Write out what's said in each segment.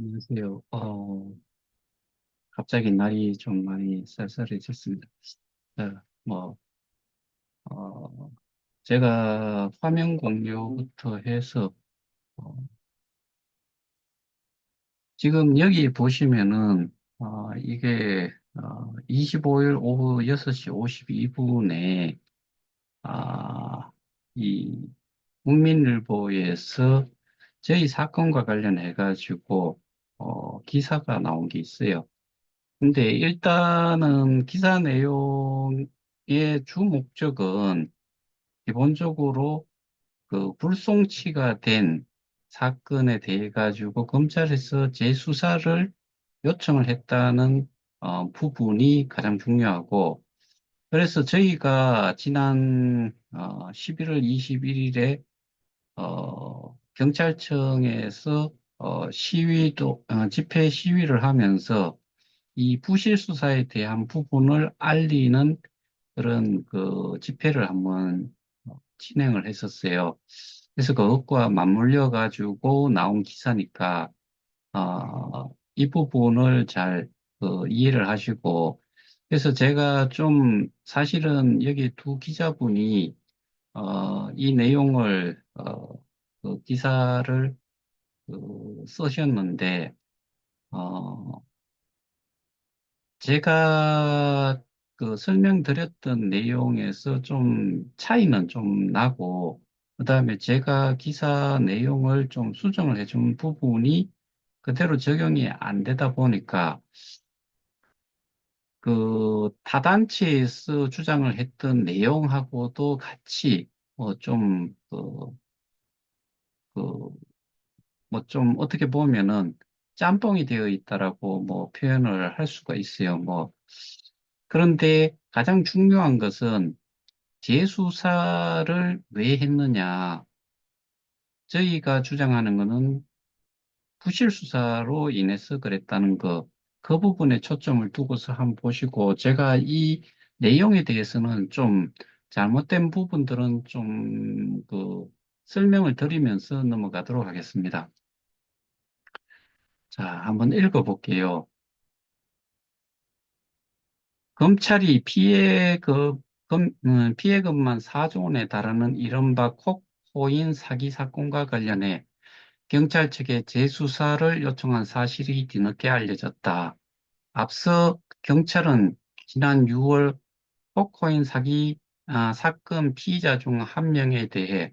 안녕하세요. 갑자기 날이 좀 많이 쌀쌀해졌습니다. 뭐, 어, 제가 화면 공유부터 해서, 어, 지금 여기 보시면은, 이게, 25일 오후 6시 52분에, 아, 이, 국민일보에서 저희 사건과 관련해가지고, 기사가 나온 게 있어요. 근데 일단은 기사 내용의 주 목적은 기본적으로 그 불송치가 된 사건에 대해 가지고 검찰에서 재수사를 요청을 했다는 부분이 가장 중요하고, 그래서 저희가 지난 11월 21일에 경찰청에서 집회 시위를 하면서 이 부실 수사에 대한 부분을 알리는 그런 그 집회를 한번 진행을 했었어요. 그래서 그것과 맞물려 가지고 나온 기사니까 이 부분을 잘 이해를 하시고, 그래서 제가 좀 사실은 여기 두 기자분이 이 내용을 그 기사를 쓰셨는데 어, 제가 그 설명드렸던 내용에서 좀 차이는 좀 나고, 그다음에 제가 기사 내용을 좀 수정을 해준 부분이 그대로 적용이 안 되다 보니까 그 타단체에서 주장을 했던 내용하고도 같이 좀, 뭐 좀 어떻게 보면은 짬뽕이 되어 있다라고 뭐 표현을 할 수가 있어요. 뭐, 그런데 가장 중요한 것은 재수사를 왜 했느냐. 저희가 주장하는 것은 부실 수사로 인해서 그랬다는 거, 그 부분에 초점을 두고서 한번 보시고, 제가 이 내용에 대해서는 좀 잘못된 부분들은 좀 설명을 드리면서 넘어가도록 하겠습니다. 자, 한번 읽어볼게요. 검찰이 피해금만 4조 원에 달하는 이른바 콕코인 사기 사건과 관련해 경찰 측에 재수사를 요청한 사실이 뒤늦게 알려졌다. 앞서 경찰은 지난 6월 콕코인 사기 사건 피의자 중 한 명에 대해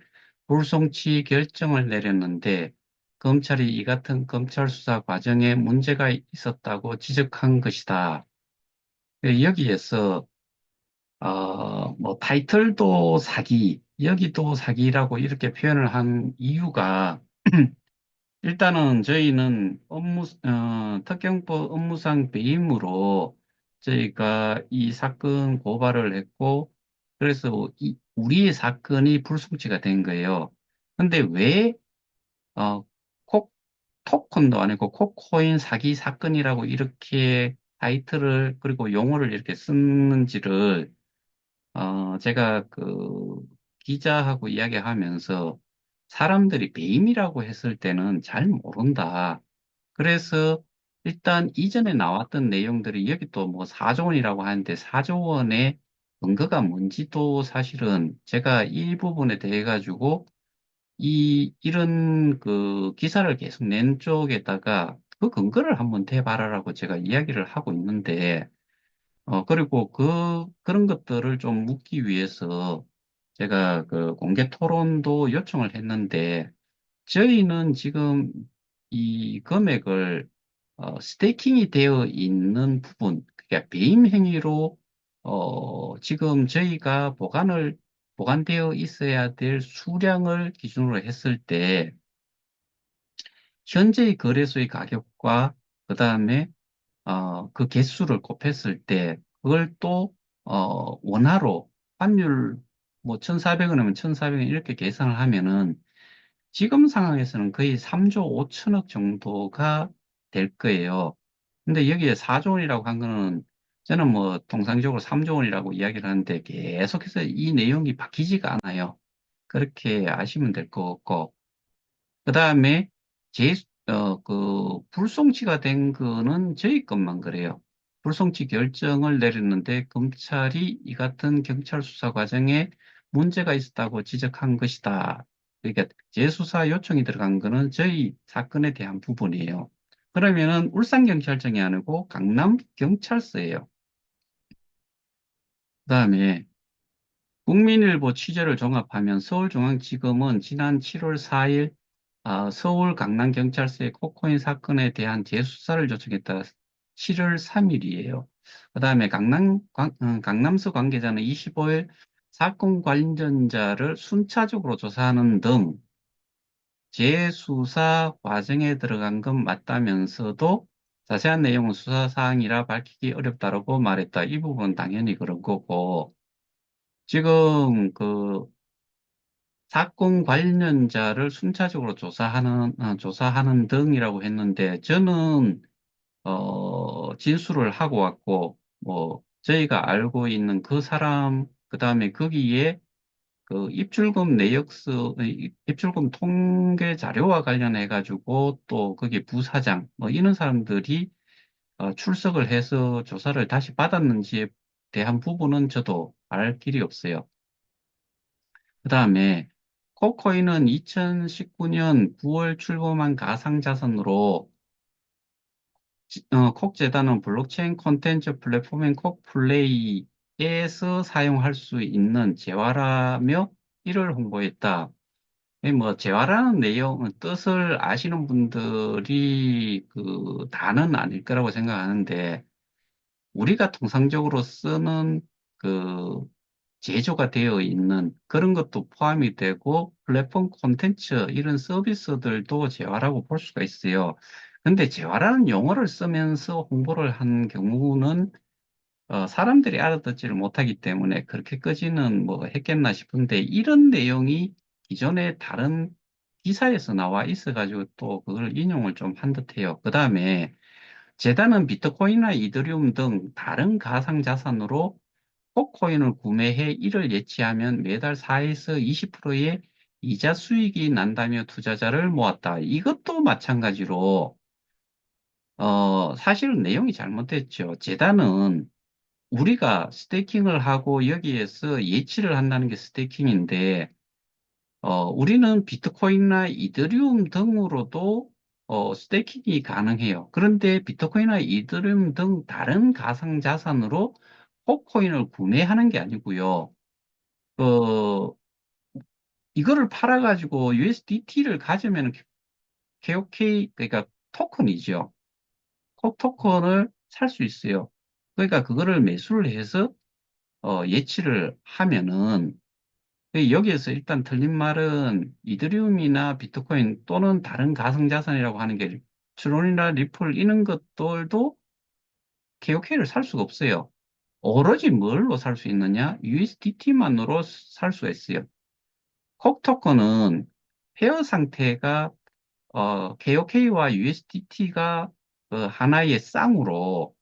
불송치 결정을 내렸는데 검찰이 이 같은 검찰 수사 과정에 문제가 있었다고 지적한 것이다. 여기에서 뭐 타이틀도 사기, 여기도 사기라고 이렇게 표현을 한 이유가 일단은 저희는 특경법 업무상 배임으로 저희가 이 사건 고발을 했고, 그래서 우리의 사건이 불송치가 된 거예요. 근데 왜, 어, 콕, 토큰도 아니고 콕코인 사기 사건이라고 이렇게 타이틀을, 그리고 용어를 이렇게 쓰는지를, 제가 기자하고 이야기하면서 사람들이 배임이라고 했을 때는 잘 모른다. 그래서 일단 이전에 나왔던 내용들이 여기 또 뭐 4조 원이라고 하는데 4조 원의 근거가 뭔지도 사실은 제가 이 부분에 대해 가지고 이런 그 기사를 계속 낸 쪽에다가 그 근거를 한번 대봐라라고 제가 이야기를 하고 있는데 그리고 그런 것들을 좀 묻기 위해서 제가 그 공개 토론도 요청을 했는데 저희는 지금 이 금액을 스테이킹이 되어 있는 부분, 그러니까 배임 행위로 지금 저희가 보관되어 있어야 될 수량을 기준으로 했을 때 현재의 거래소의 가격과 그다음에 그 개수를 곱했을 때 그걸 또 원화로 환율 뭐 1,400원이면 1,400원 이렇게 계산을 하면은 지금 상황에서는 거의 3조 5천억 정도가 될 거예요. 근데 여기에 4조 원이라고 한 거는 저는 뭐 통상적으로 3조 원이라고 이야기를 하는데 계속해서 이 내용이 바뀌지가 않아요. 그렇게 아시면 될 것 같고. 그 다음에 불송치가 된 거는 저희 것만 그래요. 불송치 결정을 내렸는데 검찰이 이 같은 경찰 수사 과정에 문제가 있었다고 지적한 것이다. 그러니까 재수사 요청이 들어간 거는 저희 사건에 대한 부분이에요. 그러면은 울산경찰청이 아니고 강남경찰서예요. 그다음에 국민일보 취재를 종합하면 서울중앙지검은 지난 7월 4일 서울 강남경찰서의 코코인 사건에 대한 재수사를 요청했다. 7월 3일이에요. 그다음에 강남서 관계자는 25일 사건 관련자를 순차적으로 조사하는 등 재수사 과정에 들어간 건 맞다면서도 자세한 내용은 수사 사항이라 밝히기 어렵다고 말했다. 이 부분 당연히 그런 거고 지금 사건 관련자를 순차적으로 조사하는 등이라고 했는데, 저는, 진술을 하고 왔고, 뭐, 저희가 알고 있는 그 사람, 그 다음에 거기에 입출금 입출금 통계 자료와 관련해가지고 또 거기 부사장, 뭐, 이런 사람들이 출석을 해서 조사를 다시 받았는지에 대한 부분은 저도 알 길이 없어요. 그 다음에 코코이는 2019년 9월 출범한 가상자산으로 콕재단은 블록체인 콘텐츠 플랫폼인 콕플레이에서 사용할 수 있는 재화라며 이를 홍보했다. 뭐 재화라는 내용, 뜻을 아시는 분들이 다는 아닐 거라고 생각하는데 우리가 통상적으로 쓰는 그 제조가 되어 있는 그런 것도 포함이 되고 플랫폼 콘텐츠 이런 서비스들도 재화라고 볼 수가 있어요. 근데 재화라는 용어를 쓰면서 홍보를 한 경우는 사람들이 알아듣지를 못하기 때문에 그렇게까지는 뭐 했겠나 싶은데 이런 내용이 기존의 다른 기사에서 나와 있어가지고 또 그걸 인용을 좀 한 듯해요. 그 다음에 재단은 비트코인이나 이더리움 등 다른 가상자산으로 코인을 구매해 이를 예치하면 매달 4에서 20%의 이자 수익이 난다며 투자자를 모았다. 이것도 마찬가지로 사실은 내용이 잘못됐죠. 재단은 우리가 스테이킹을 하고 여기에서 예치를 한다는 게 스테이킹인데 우리는 비트코인이나 이더리움 등으로도 스테이킹이 가능해요. 그런데 비트코인이나 이더리움 등 다른 가상자산으로 코인을 구매하는 게 아니고요. 그, 이거를 팔아가지고 USDT를 가지면 KOK, 그러니까 토큰이죠. 토큰을 살 수 있어요. 그러니까 그거를 매수를 해서 예치를 하면은 여기에서 일단 틀린 말은 이더리움이나 비트코인 또는 다른 가상자산이라고 하는 게 트론이나 리플 이런 것들도 KOK를 살 수가 없어요. 오로지 뭘로 살 수 있느냐? USDT만으로 살 수가 있어요. 콕 토큰은 페어 상태가 KOK와 USDT가 하나의 쌍으로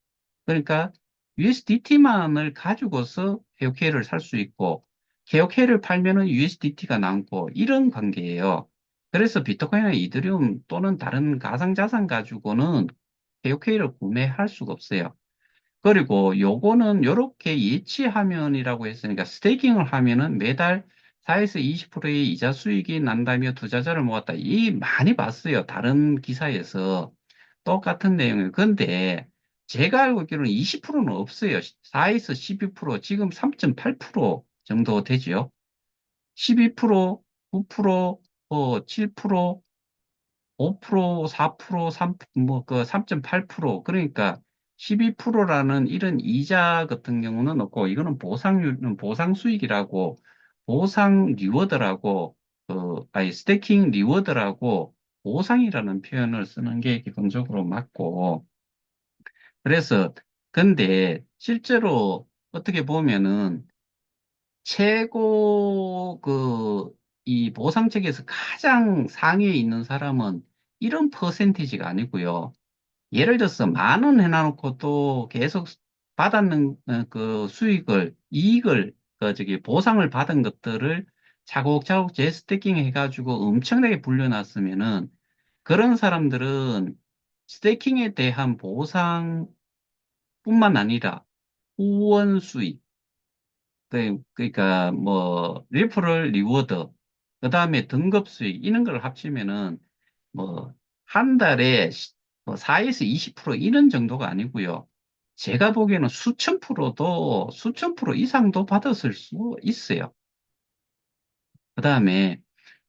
그러니까 USDT만을 가지고서 KOK를 살 수 있고 KOK를 팔면은 USDT가 남고 이런 관계예요. 그래서 비트코인이나 이더리움 또는 다른 가상자산 가지고는 KOK를 구매할 수가 없어요. 그리고 요거는 요렇게 예치하면이라고 했으니까 스테이킹을 하면은 매달 4에서 20%의 이자 수익이 난다며 투자자를 모았다. 이 많이 봤어요. 다른 기사에서 똑같은 내용이에요. 근데 제가 알고 있기로는 20%는 없어요. 4에서 12% 지금 3.8% 정도 되죠. 12%, 9%, 7%, 5%, 4%, 3, 뭐, 3.8%. 그러니까 12%라는 이런 이자 같은 경우는 없고, 이거는 보상 수익이라고, 보상 리워드라고, 아니, 스테이킹 리워드라고, 보상이라는 표현을 쓰는 게 기본적으로 맞고, 그래서, 근데 실제로 어떻게 보면은 최고 이 보상 체계에서 가장 상위에 있는 사람은 이런 퍼센티지가 아니고요. 예를 들어서 10,000원 해놔놓고 또 계속 받았는 이익을 보상을 받은 것들을 차곡차곡 재스태킹 해가지고 엄청나게 불려놨으면은 그런 사람들은 스테이킹에 대한 보상뿐만 아니라 후원 수익, 그러니까 뭐 리퍼럴 리워드, 그 다음에 등급 수익 이런 걸 합치면은 뭐 한 달에 뭐 4에서 20% 이런 정도가 아니고요. 제가 보기에는 수천 프로 이상도 받았을 수 있어요. 그 다음에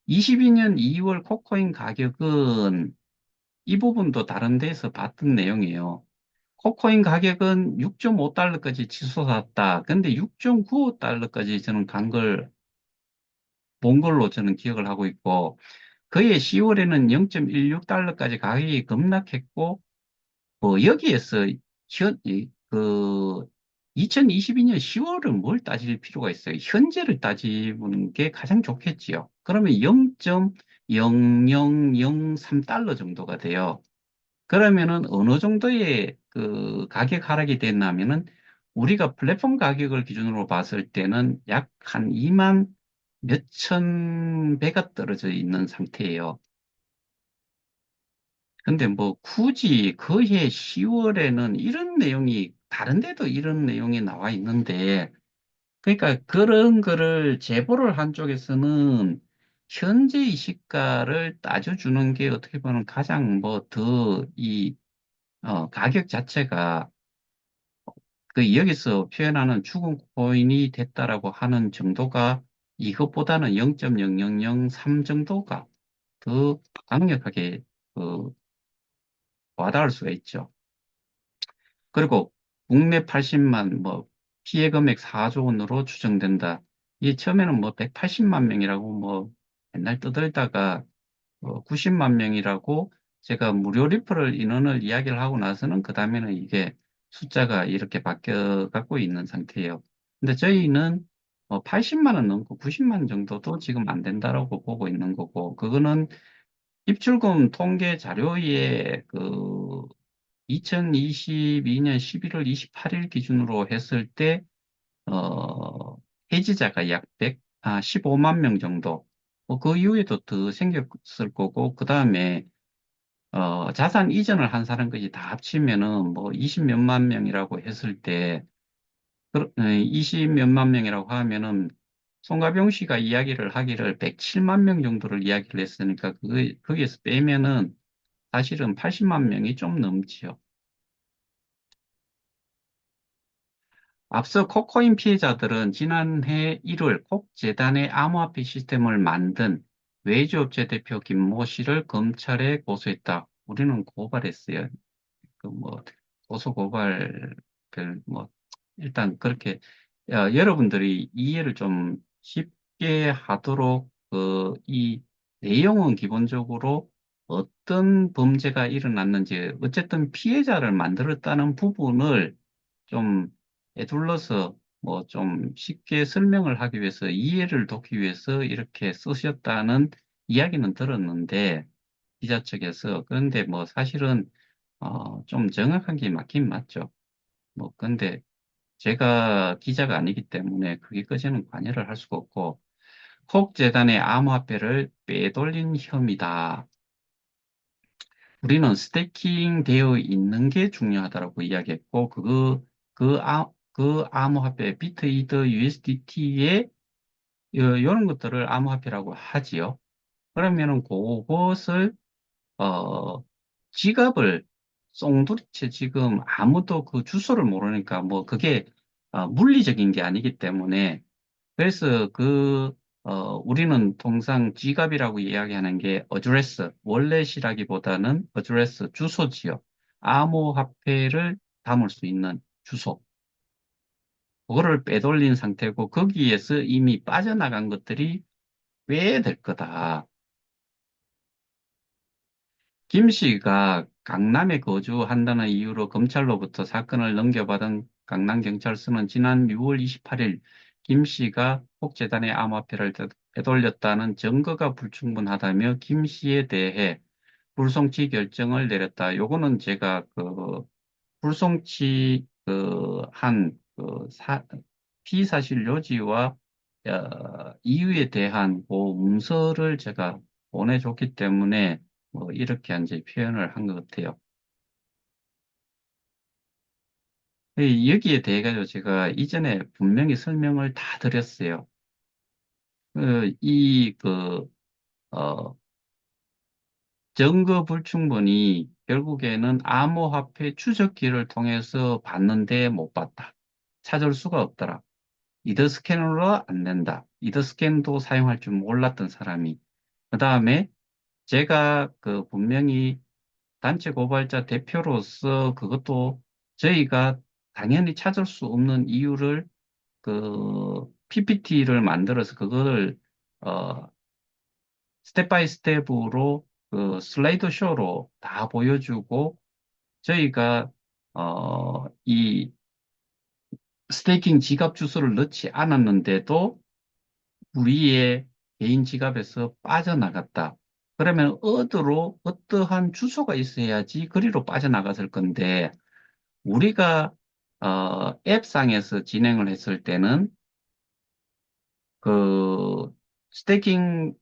22년 2월 코코인 가격은 이 부분도 다른 데서 봤던 내용이에요. 코코인 가격은 6.5달러까지 치솟았다. 근데 6.95달러까지 저는 본 걸로 저는 기억을 하고 있고, 그해 10월에는 0.16달러까지 가격이 급락했고, 여기에서 그 2022년 10월을 뭘 따질 필요가 있어요? 현재를 따지는 게 가장 좋겠지요. 그러면 0.0003달러 정도가 돼요. 그러면은 어느 정도의 그 가격 하락이 됐냐면은 우리가 플랫폼 가격을 기준으로 봤을 때는 약 한 2만 몇천 배가 떨어져 있는 상태예요. 근데 뭐 굳이 그해 10월에는 이런 내용이 다른 데도 이런 내용이 나와 있는데 그러니까 그런 거를 제보를 한 쪽에서는 현재의 시가를 따져주는 게 어떻게 보면 가장 뭐 더 가격 자체가 그 여기서 표현하는 죽은 코인이 됐다라고 하는 정도가 이것보다는 0.0003 정도가 더 강력하게 그 와닿을 수가 있죠. 그리고 국내 80만 뭐 피해 금액 4조 원으로 추정된다. 이 처음에는 뭐 180만 명이라고 뭐 맨날 떠들다가 90만 명이라고 제가 무료 리퍼럴 인원을 이야기를 하고 나서는 그 다음에는 이게 숫자가 이렇게 바뀌어 갖고 있는 상태예요. 근데 저희는 80만 원 넘고 90만 정도도 지금 안 된다라고 보고 있는 거고, 그거는 입출금 통계 자료에 2022년 11월 28일 기준으로 했을 때, 해지자가 약 15만 명 정도, 그 이후에도 더 생겼을 거고, 그 다음에 자산 이전을 한 사람까지 다 합치면은 뭐 20 몇만 명이라고 했을 때, 20 몇만 명이라고 하면은 송가병 씨가 이야기를 하기를 107만 명 정도를 이야기를 했으니까 거기에서 빼면은 사실은 80만 명이 좀 넘지요. 앞서 코코인 피해자들은 지난해 1월 콕 재단의 암호화폐 시스템을 만든 외주업체 대표 김모 씨를 검찰에 고소했다. 우리는 고발했어요. 뭐 고소 고발을 뭐 일단 그렇게 여러분들이 이해를 좀 쉽게 하도록 이 내용은 기본적으로 어떤 범죄가 일어났는지 어쨌든 피해자를 만들었다는 부분을 좀 에둘러서 뭐 좀 쉽게 설명을 하기 위해서 이해를 돕기 위해서 이렇게 쓰셨다는 이야기는 들었는데 기자 측에서 그런데 뭐 사실은 좀 정확한 게 맞긴 맞죠. 뭐 근데 제가 기자가 아니기 때문에 거기까지는 관여를 할 수가 없고 콕 재단의 암호화폐를 빼돌린 혐의다. 우리는 스태킹 되어 있는 게 중요하다라고 이야기했고, 그 암호화폐, 비트이더 USDT에 이런 것들을 암호화폐라고 하지요. 그러면은 그것을, 어, 지갑을 송두리째 지금 아무도 그 주소를 모르니까 뭐 그게 물리적인 게 아니기 때문에 그래서 우리는 통상 지갑이라고 이야기하는 게 어드레스, 월렛이라기보다는 어드레스, 주소지요. 암호화폐를 담을 수 있는 주소. 그거를 빼돌린 상태고, 거기에서 이미 빠져나간 것들이 꽤 될 거다. 김 씨가 강남에 거주한다는 이유로 검찰로부터 사건을 넘겨받은 강남경찰서는 지난 6월 28일 김 씨가 혹재단의 암호화폐를 되돌렸다는 증거가 불충분하다며 김 씨에 대해 불송치 결정을 내렸다. 요거는 제가 불송치 피사실 요지와 이유에 대한 그 문서를 제가 보내줬기 때문에 뭐 이렇게 이제 표현을 한 것 같아요. 여기에 대해 가지고 제가 이전에 분명히 설명을 다 드렸어요. 이, 증거 불충분이 결국에는 암호화폐 추적기를 통해서 봤는데 못 봤다. 찾을 수가 없더라. 이더 스캐너로 안 된다. 이더 스캔도 사용할 줄 몰랐던 사람이. 그 다음에 제가 분명히 단체 고발자 대표로서 그것도 저희가 당연히 찾을 수 없는 이유를 PPT를 만들어서 그거를 어, 스텝 바이 스텝으로 슬라이드 쇼로 다 보여주고 저희가 이 스테이킹 지갑 주소를 넣지 않았는데도 우리의 개인 지갑에서 빠져나갔다. 그러면 어디로 어떠한 주소가 있어야지 거리로 빠져나갔을 건데 우리가 앱상에서 진행을 했을 때는 그 스테이킹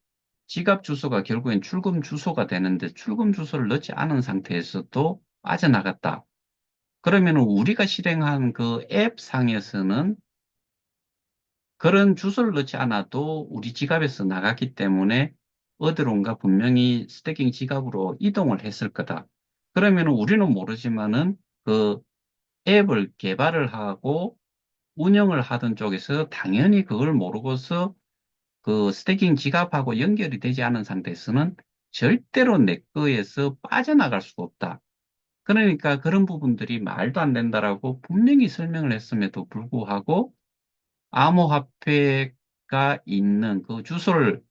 지갑 주소가 결국엔 출금 주소가 되는데 출금 주소를 넣지 않은 상태에서도 빠져나갔다. 그러면 우리가 실행한 그 앱상에서는 그런 주소를 넣지 않아도 우리 지갑에서 나갔기 때문에 어디론가 분명히 스태킹 지갑으로 이동을 했을 거다. 그러면 우리는 모르지만은 그 앱을 개발을 하고 운영을 하던 쪽에서 당연히 그걸 모르고서 그 스태킹 지갑하고 연결이 되지 않은 상태에서는 절대로 내 거에서 빠져나갈 수가 없다. 그러니까 그런 부분들이 말도 안 된다라고 분명히 설명을 했음에도 불구하고 암호화폐가 있는 그 주소를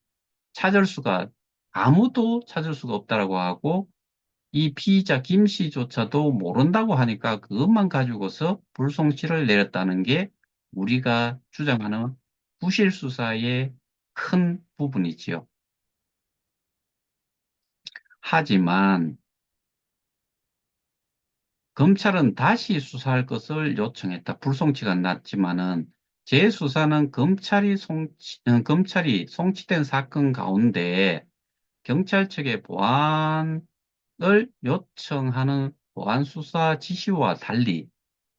찾을 수가 아무도 찾을 수가 없다라고 하고 이 피의자 김 씨조차도 모른다고 하니까 그것만 가지고서 불송치를 내렸다는 게 우리가 주장하는 부실 수사의 큰 부분이지요. 하지만 검찰은 다시 수사할 것을 요청했다. 불송치가 났지만은 재수사는 검찰이 송치된 사건 가운데 경찰 측의 보안을 요청하는 보안 수사 지시와 달리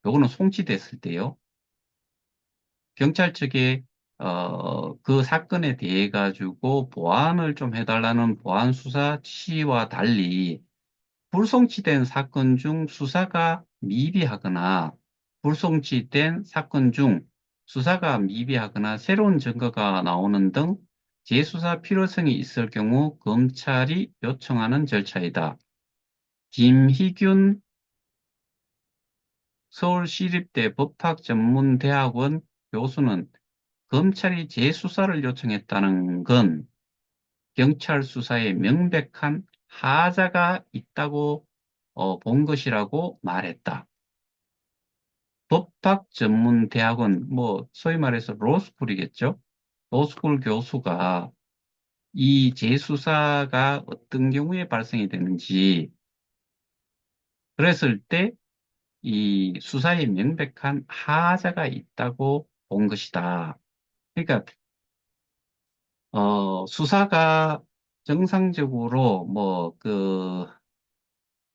요거는 송치됐을 때요. 경찰 측에 그 사건에 대해 가지고 보안을 좀 해달라는 보안 수사 지시와 달리 불송치된 사건 중 수사가 미비하거나 불송치된 사건 중 수사가 미비하거나 새로운 증거가 나오는 등 재수사 필요성이 있을 경우 검찰이 요청하는 절차이다. 김희균 서울시립대 법학전문대학원 교수는 검찰이 재수사를 요청했다는 건 경찰 수사에 명백한 하자가 있다고 본 것이라고 말했다. 법학전문대학원, 뭐 소위 말해서 로스쿨이겠죠? 로스쿨 교수가 이 재수사가 어떤 경우에 발생이 되는지 그랬을 때 이 수사에 명백한 하자가 있다고 본 것이다. 그러니까 수사가 정상적으로 뭐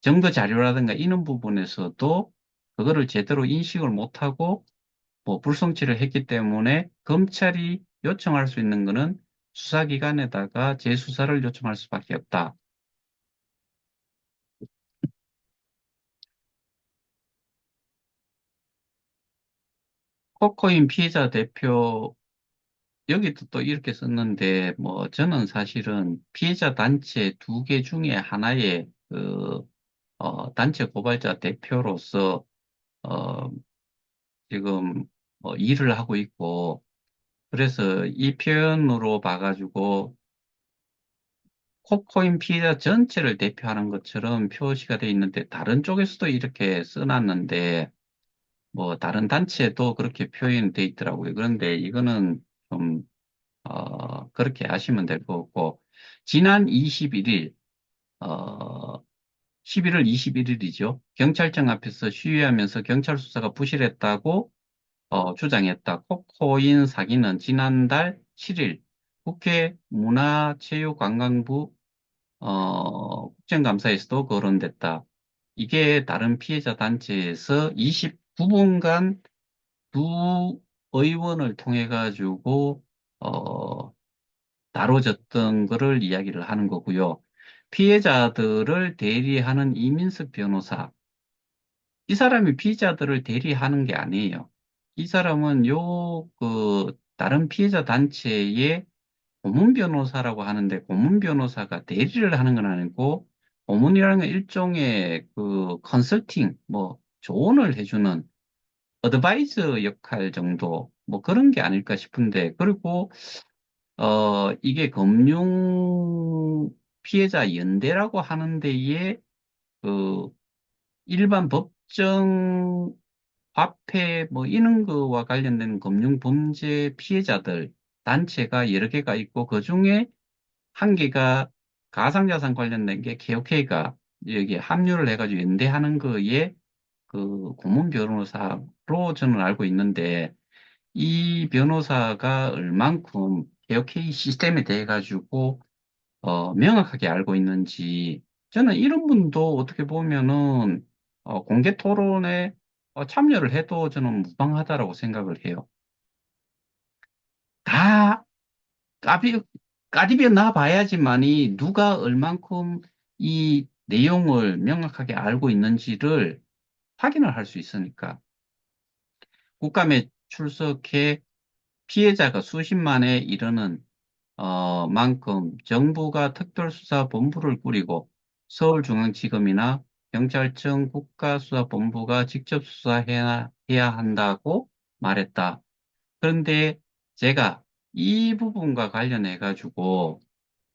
증거 자료라든가 이런 부분에서도 그거를 제대로 인식을 못하고 뭐 불송치를 했기 때문에 검찰이 요청할 수 있는 것은 수사기관에다가 재수사를 요청할 수밖에 없다. 코코인 피해자 대표 여기도 또 이렇게 썼는데 뭐 저는 사실은 피해자 단체 두 개 중에 하나의 단체 고발자 대표로서 어, 지금 일을 하고 있고 그래서 이 표현으로 봐가지고 코코인 피해자 전체를 대표하는 것처럼 표시가 돼 있는데 다른 쪽에서도 이렇게 써놨는데 뭐 다른 단체도 그렇게 표현돼 있더라고요. 그런데 이거는 좀 그렇게 하시면 될 것 같고 지난 21일 11월 21일이죠. 경찰청 앞에서 시위하면서 경찰 수사가 부실했다고 주장했다. 코코인 사기는 지난달 7일 국회 문화체육관광부 국정감사에서도 거론됐다. 이게 다른 피해자 단체에서 29분간 두 의원을 통해 가지고 다뤄졌던 거를 이야기를 하는 거고요. 피해자들을 대리하는 이민석 변호사, 이 사람이 피해자들을 대리하는 게 아니에요. 이 사람은 다른 피해자 단체의 고문 변호사라고 하는데, 고문 변호사가 대리를 하는 건 아니고, 고문이라는 건 일종의 그 컨설팅, 뭐, 조언을 해주는 어드바이저 역할 정도, 뭐 그런 게 아닐까 싶은데, 그리고, 이게 금융 피해자 연대라고 하는 데에, 그, 일반 법정 화폐 뭐 이런 거와 관련된 금융 범죄 피해자들 단체가 여러 개가 있고 그중에 한 개가 가상자산 관련된 게 KOK가 여기 합류를 해가지고 연대하는 거에 그 고문 변호사로 저는 알고 있는데 이 변호사가 얼만큼 KOK 시스템에 대해 가지고 명확하게 알고 있는지 저는 이런 분도 어떻게 보면은 공개 토론에 참여를 해도 저는 무방하다라고 생각을 해요. 다 까비 까디비어 나 봐야지만이 누가 얼만큼 이 내용을 명확하게 알고 있는지를 확인을 할 수 있으니까 국감에 출석해 피해자가 수십만에 이르는 만큼 정부가 특별수사본부를 꾸리고 서울중앙지검이나 경찰청 국가수사본부가 직접 수사해야 한다고 말했다. 그런데 제가 이 부분과 관련해 가지고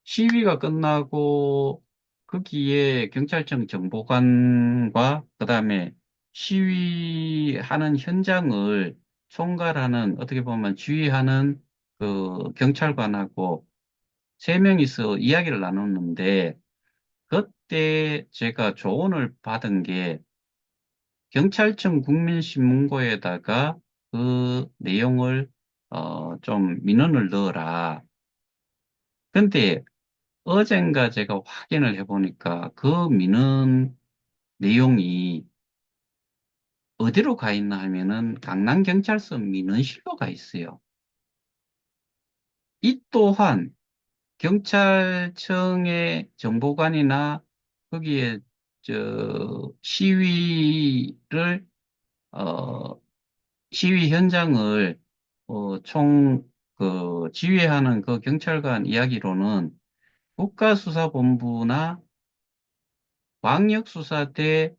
시위가 끝나고 거기에 경찰청 정보관과 그다음에 시위하는 현장을 총괄하는 어떻게 보면 지휘하는 그 경찰관하고 세 명이서 이야기를 나눴는데 그때 제가 조언을 받은 게 경찰청 국민신문고에다가 그 내용을 좀 민원을 넣어라. 근데 어젠가 제가 확인을 해보니까 그 민원 내용이 어디로 가 있나 하면은 강남경찰서 민원실로 가 있어요. 이 또한 경찰청의 정보관이나 거기에 시위를 어, 시위 현장을 지휘하는 그 경찰관 이야기로는 국가수사본부나 광역수사대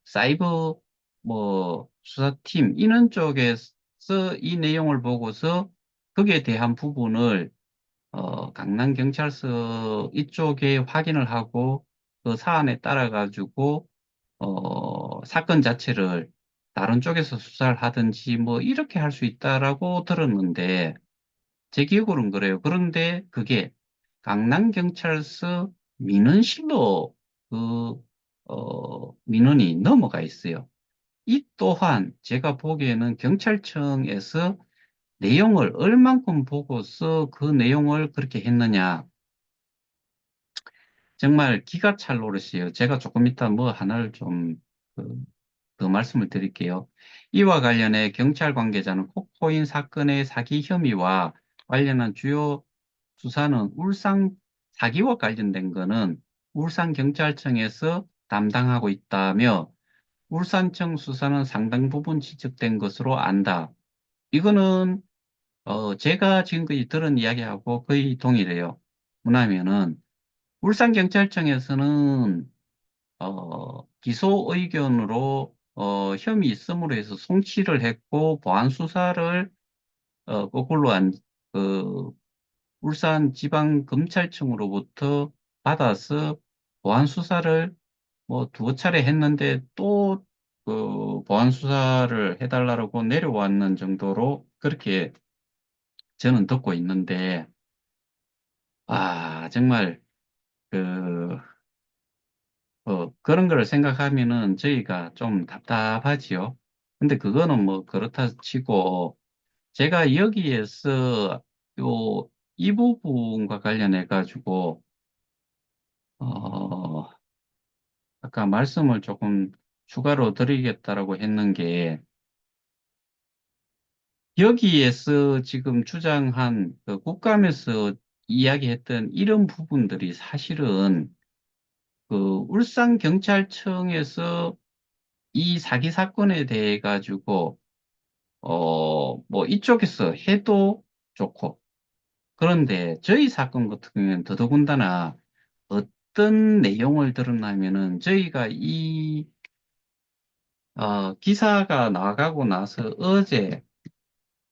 사이버 뭐 수사팀 이런 쪽에서 이 내용을 보고서 거기에 대한 부분을 강남경찰서 이쪽에 확인을 하고 그 사안에 따라 가지고 사건 자체를 다른 쪽에서 수사를 하든지 뭐 이렇게 할 수 있다라고 들었는데 제 기억으로는 그래요. 그런데 그게 강남경찰서 민원실로 그 민원이 넘어가 있어요. 이 또한 제가 보기에는 경찰청에서 내용을 얼만큼 보고서 그 내용을 그렇게 했느냐. 정말 기가 찰 노릇이에요. 제가 조금 이따 뭐 하나를 좀, 그, 더 말씀을 드릴게요. 이와 관련해 경찰 관계자는 코코인 사건의 사기 혐의와 관련한 주요 수사는 사기와 관련된 거는 울산경찰청에서 담당하고 있다며 울산청 수사는 상당 부분 지적된 것으로 안다. 이거는 제가 지금까지 들은 이야기하고 거의 동일해요. 뭐냐면은 울산경찰청에서는 기소 의견으로 혐의 있음으로 해서 송치를 했고 보안 수사를 거꾸로 그 울산지방검찰청으로부터 받아서 보안 수사를 뭐 두어 차례 했는데 또 그 보안 수사를 해달라고 내려왔는 정도로 그렇게 저는 듣고 있는데 정말 그 그런 걸 생각하면은 저희가 좀 답답하지요. 근데 그거는 뭐 그렇다 치고 제가 여기에서 요 이 부분과 관련해 가지고 어, 아까 말씀을 조금 추가로 드리겠다라고 했는 게, 여기에서 지금 주장한 그 국감에서 이야기했던 이런 부분들이 사실은 그 울산경찰청에서 이 사기 사건에 대해 가지고 뭐 이쪽에서 해도 좋고, 그런데 저희 사건 같은 경우에는 더더군다나 어떤 내용을 들었냐면은 저희가 이 기사가 나가고 나서 어제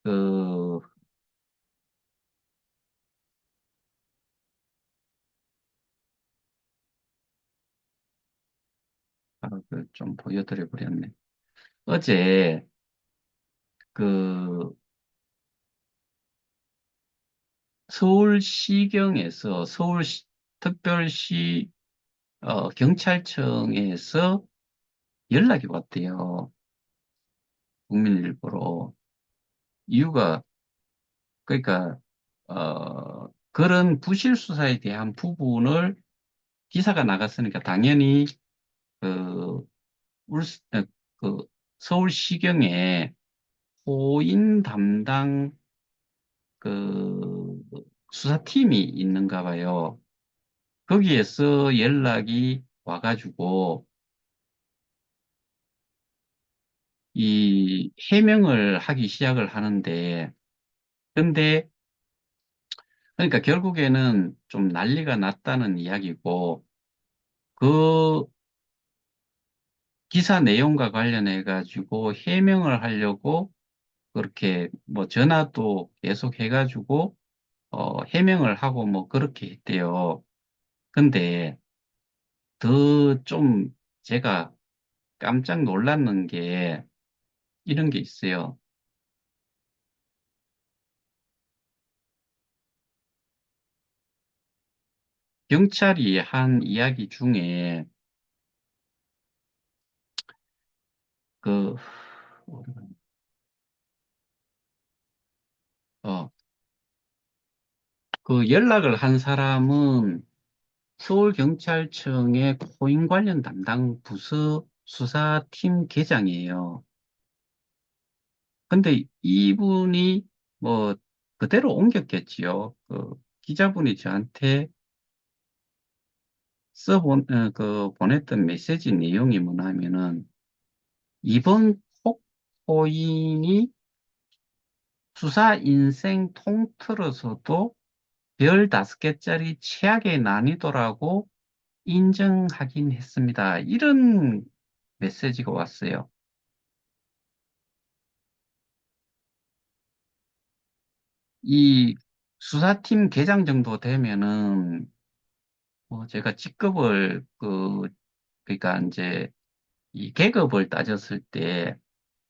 그 좀 보여드려 버렸네. 어제 그 서울시경에서 서울특별시 경찰청에서 연락이 왔대요. 국민일보로. 이유가 그러니까 그런 부실 수사에 대한 부분을 기사가 나갔으니까 당연히 그 울, 어, 그 서울시경에 호인 담당 그 수사팀이 있는가 봐요. 거기에서 연락이 와가지고 이 해명을 하기 시작을 하는데, 근데 그러니까 결국에는 좀 난리가 났다는 이야기고, 그 기사 내용과 관련해 가지고 해명을 하려고 그렇게 뭐 전화도 계속 해가지고 해명을 하고 뭐 그렇게 했대요. 근데 더 좀 제가 깜짝 놀랐는 게 이런 게 있어요. 경찰이 한 이야기 중에 그, 어, 그 연락을 한 사람은 서울경찰청의 코인 관련 담당 부서 수사팀 계장이에요. 근데 이분이 뭐 그대로 옮겼겠지요. 그 기자분이 저한테 보냈던 메시지 내용이 뭐냐면은 이번 코인이 수사 인생 통틀어서도 별 5개짜리 최악의 난이도라고 인정하긴 했습니다. 이런 메시지가 왔어요. 이 수사팀 계장 정도 되면은 뭐 제가 직급을 그러니까 이제 이 계급을 따졌을 때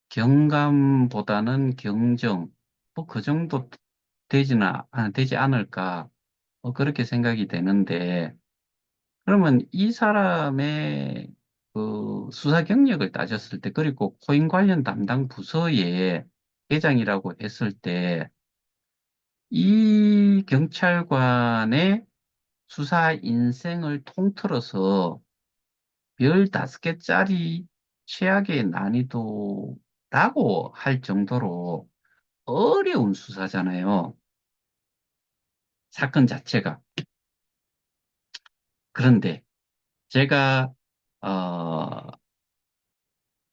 경감보다는 경정 뭐 그 정도 되지 않을까 그렇게 생각이 되는데, 그러면 이 사람의 그 수사 경력을 따졌을 때, 그리고 코인 관련 담당 부서의 회장이라고 했을 때, 이 경찰관의 수사 인생을 통틀어서 별 5개짜리 최악의 난이도라고 할 정도로 어려운 수사잖아요. 사건 자체가. 그런데 제가 어,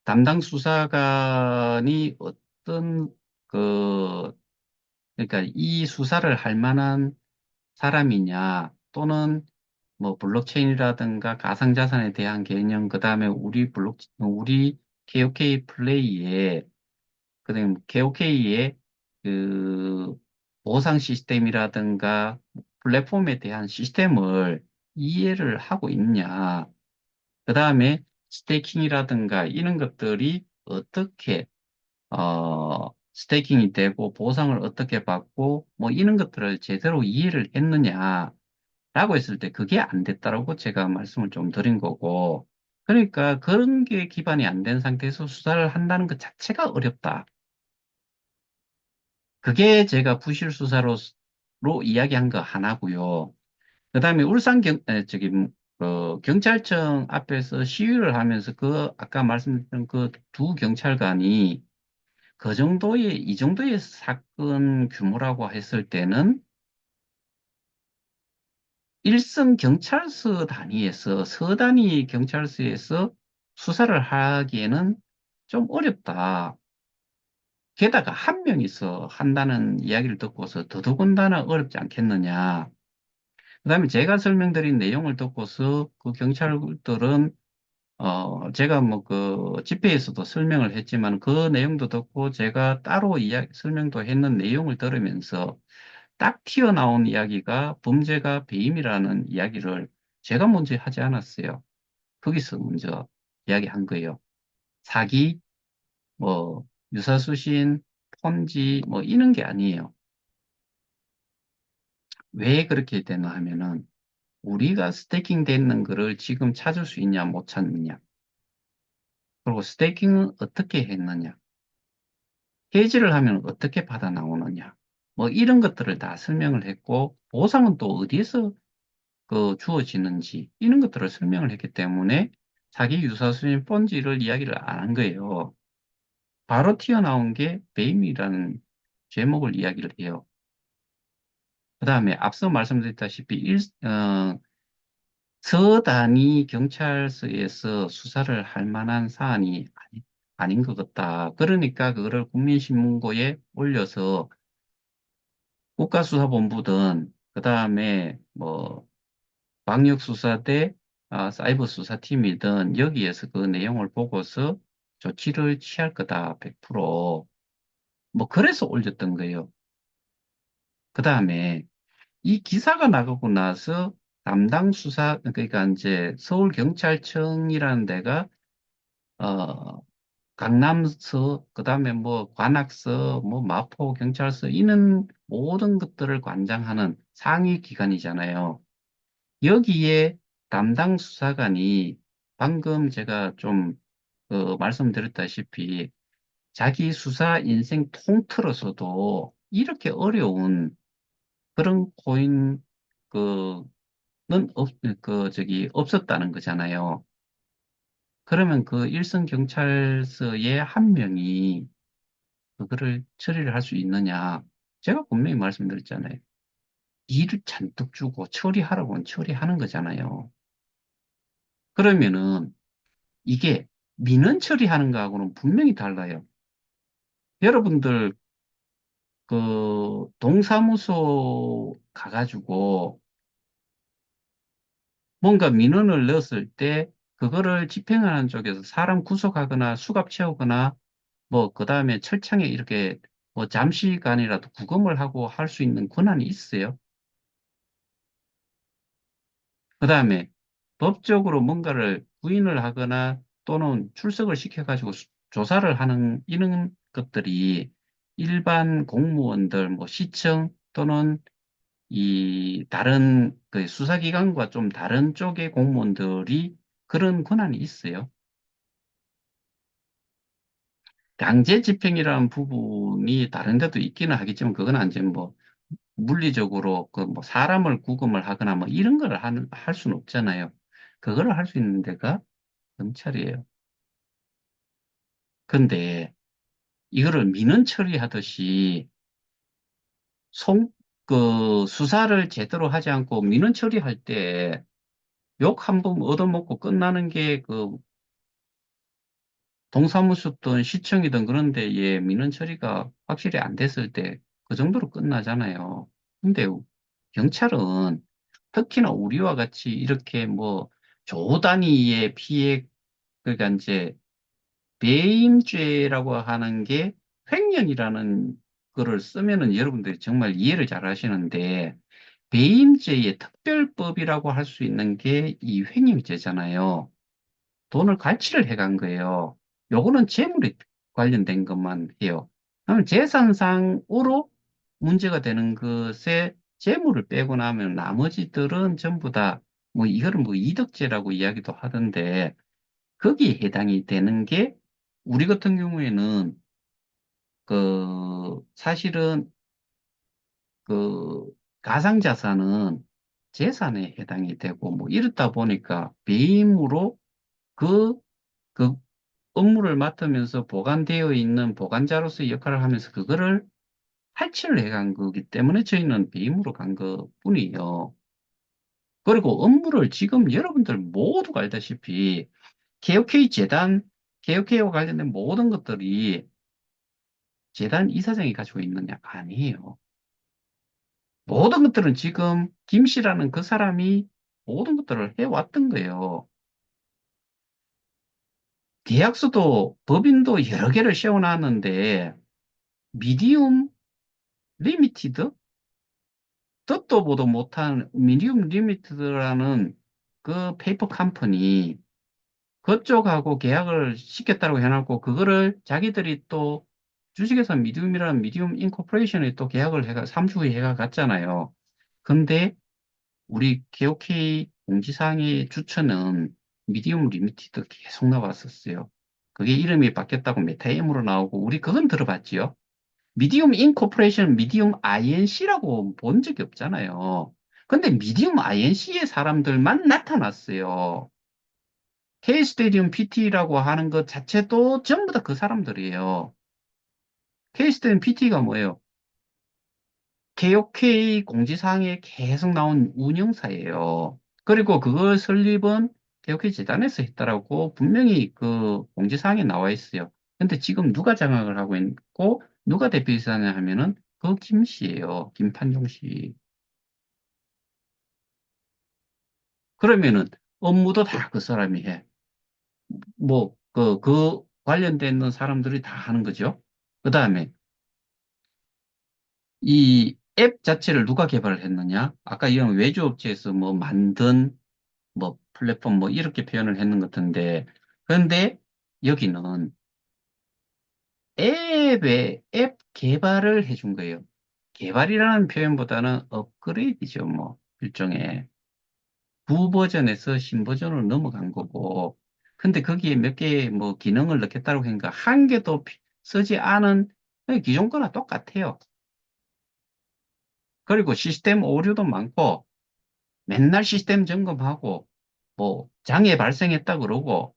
담당 수사관이 어떤 그러니까 이 수사를 할 만한 사람이냐, 또는 뭐 블록체인이라든가 가상자산에 대한 개념, 그다음에 우리 KOK 플레이에, 그다음에 KOK의 그 보상 시스템이라든가 플랫폼에 대한 시스템을 이해를 하고 있냐, 그다음에 스테이킹이라든가 이런 것들이 어떻게 스테이킹이 되고 보상을 어떻게 받고 뭐 이런 것들을 제대로 이해를 했느냐라고 했을 때 그게 안 됐다라고 제가 말씀을 좀 드린 거고, 그러니까 그런 게 기반이 안 된 상태에서 수사를 한다는 것 자체가 어렵다. 그게 제가 부실 수사로 이야기한 거 하나고요. 그다음에 경찰청 앞에서 시위를 하면서 아까 말씀드린 그 두 경찰관이 이 정도의 사건 규모라고 했을 때는 일선 경찰서 단위에서, 서단위 경찰서에서 수사를 하기에는 좀 어렵다. 게다가 한 명이서 한다는 이야기를 듣고서 더더군다나 어렵지 않겠느냐. 그다음에 제가 설명드린 내용을 듣고서 그 경찰들은 제가 뭐 그 집회에서도 설명을 했지만 그 내용도 듣고 제가 따로 설명도 했는 내용을 들으면서 딱 튀어나온 이야기가 범죄가 배임이라는 이야기를 제가 먼저 하지 않았어요. 거기서 먼저 이야기한 거예요. 사기, 뭐, 유사수신, 폰지, 뭐, 이런 게 아니에요. 왜 그렇게 되나 하면은, 우리가 스태킹 되는 거를 지금 찾을 수 있냐, 못 찾느냐. 그리고 스태킹은 어떻게 했느냐. 해지를 하면 어떻게 받아 나오느냐. 뭐, 이런 것들을 다 설명을 했고, 보상은 또 어디에서 주어지는지, 이런 것들을 설명을 했기 때문에, 사기 유사수신 폰지를 이야기를 안 한 거예요. 바로 튀어나온 게 배임이라는 제목을 이야기를 해요. 그 다음에 앞서 말씀드렸다시피 서단위 경찰서에서 수사를 할 만한 사안이 아닌 것 같다. 그러니까 그거를 국민신문고에 올려서 국가수사본부든 그 다음에 뭐 광역수사대 사이버수사팀이든 여기에서 그 내용을 보고서 조치를 취할 거다. 100%. 뭐 그래서 올렸던 거예요. 그 다음에 이 기사가 나가고 나서 담당 수사, 그러니까 이제 서울경찰청이라는 데가, 어, 강남서, 그 다음에 뭐 관악서, 뭐 마포경찰서, 이런 모든 것들을 관장하는 상위 기관이잖아요. 여기에 담당 수사관이 방금 제가 좀, 말씀드렸다시피 자기 수사 인생 통틀어서도 이렇게 어려운 그런 고인, 그, 없었다는 거잖아요. 그러면 그 일선 경찰서의 한 명이 그거를 처리를 할 수 있느냐? 제가 분명히 말씀드렸잖아요. 일을 잔뜩 주고 처리하라고 하면 처리하는 거잖아요. 그러면은 이게 민원 처리하는 거하고는 분명히 달라요. 여러분들 동사무소 가가지고 뭔가 민원을 넣었을 때 그거를 집행하는 쪽에서 사람 구속하거나 수갑 채우거나 뭐 그다음에 철창에 이렇게 뭐 잠시간이라도 구금을 하고 할 수 있는 권한이 있어요. 그다음에 법적으로 뭔가를 부인을 하거나 또는 출석을 시켜가지고 조사를 하는 이런 것들이 일반 공무원들, 뭐 시청 또는 이 다른 그 수사기관과 좀 다른 쪽의 공무원들이 그런 권한이 있어요. 강제 집행이라는 부분이 다른 데도 있기는 하겠지만 그건 이제 뭐 물리적으로 그 뭐 사람을 구금을 하거나 뭐 이런 걸 할 수는 없잖아요. 그거를 할 수 있는 데가 검찰이에요. 근데 이거를 민원 처리하듯이 수사를 제대로 하지 않고 민원 처리할 때 욕 한 번 얻어먹고 끝나는 게 동사무소든 시청이든 그런 데에 민원 처리가 확실히 안 됐을 때 그 정도로 끝나잖아요. 근데 경찰은 특히나 우리와 같이 이렇게 뭐 조 단위의 피해, 그러니까 이제 배임죄라고 하는 게 횡령이라는 거를 쓰면은 여러분들이 정말 이해를 잘 하시는데 배임죄의 특별법이라고 할 수 있는 게 이 횡령죄잖아요. 돈을 갈취를 해간 거예요. 요거는 재물에 관련된 것만 해요. 그러면 재산상으로 문제가 되는 것에 재물을 빼고 나면 나머지들은 전부 다 뭐 이거를 뭐 이덕죄라고 이야기도 하던데 거기에 해당이 되는 게 우리 같은 경우에는 사실은 그 가상자산은 재산에 해당이 되고 뭐 이렇다 보니까 배임으로 그, 그 업무를 맡으면서 보관되어 있는 보관자로서의 역할을 하면서 그거를 탈취를 해간 거기 때문에 저희는 배임으로 간 것뿐이에요. 그리고 업무를 지금 여러분들 모두가 알다시피 KOK 재단, KOK와 관련된 모든 것들이 재단 이사장이 가지고 있느냐? 아니에요. 모든 것들은 지금 김 씨라는 그 사람이 모든 것들을 해왔던 거예요. 계약서도 법인도 여러 개를 세워놨는데 미디움 리미티드? 듣도 보도 못한 미디움 리미티드라는 그 페이퍼 컴퍼니 그쪽하고 계약을 시켰다고 해놨고 그거를 자기들이 또 주식회사 미디움이라는 미디움 인코퍼레이션에 또 계약을 해가 3주 후에 해가 갔잖아요. 근데 우리 KOK 공지사항의 주처는 미디움 리미티드 계속 나왔었어요. 그게 이름이 바뀌었다고 메타엠으로 나오고 우리 그건 들어봤지요. 미디움 인코퍼레이션 미디움 INC라고 본 적이 없잖아요. 근데 미디움 INC의 사람들만 나타났어요. K스테디움 PT라고 하는 것 자체도 전부 다 그 사람들이에요. K스테디움 PT가 뭐예요? KOK 공지사항에 계속 나온 운영사예요. 그리고 그걸 설립은 KOK 재단에서 했다라고 분명히 그 공지사항에 나와 있어요. 근데 지금 누가 장악을 하고 있고 누가 대표이사냐 하면은 그 김 씨예요. 김판종 씨. 그러면은 업무도 다 그 사람이 해. 뭐, 그 관련된 사람들이 다 하는 거죠. 그 다음에 이 앱 자체를 누가 개발을 했느냐? 아까 이런 외주업체에서 뭐 만든 뭐 플랫폼 뭐 이렇게 표현을 했는 것 같은데, 그런데 여기는 앱 개발을 해준 거예요. 개발이라는 표현보다는 업그레이드죠, 뭐, 일종의. 구버전에서 신버전으로 넘어간 거고, 근데 거기에 몇 개 뭐 기능을 넣겠다고 하니까 한 개도 쓰지 않은 그냥 기존 거나 똑같아요. 그리고 시스템 오류도 많고, 맨날 시스템 점검하고, 뭐, 장애 발생했다 그러고,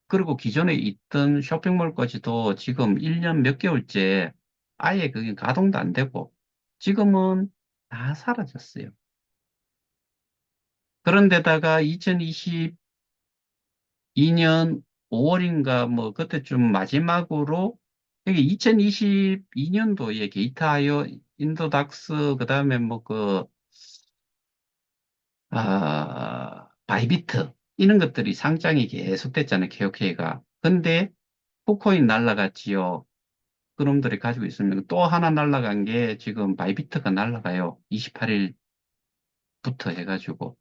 그리고 기존에 있던 쇼핑몰까지도 지금 1년 몇 개월째 아예 그게 가동도 안 되고, 지금은 다 사라졌어요. 그런데다가 2022년 5월인가 뭐 그때쯤 마지막으로 여기 2022년도에 게이트아이오, 인도닥스, 그다음에 뭐그 바이비트 이런 것들이 상장이 계속됐잖아요. KOK가. 근데 후코인 날라갔지요. 그놈들이 가지고 있으면 또 하나 날라간 게 지금 바이비트가 날라가요. 28일부터 해가지고.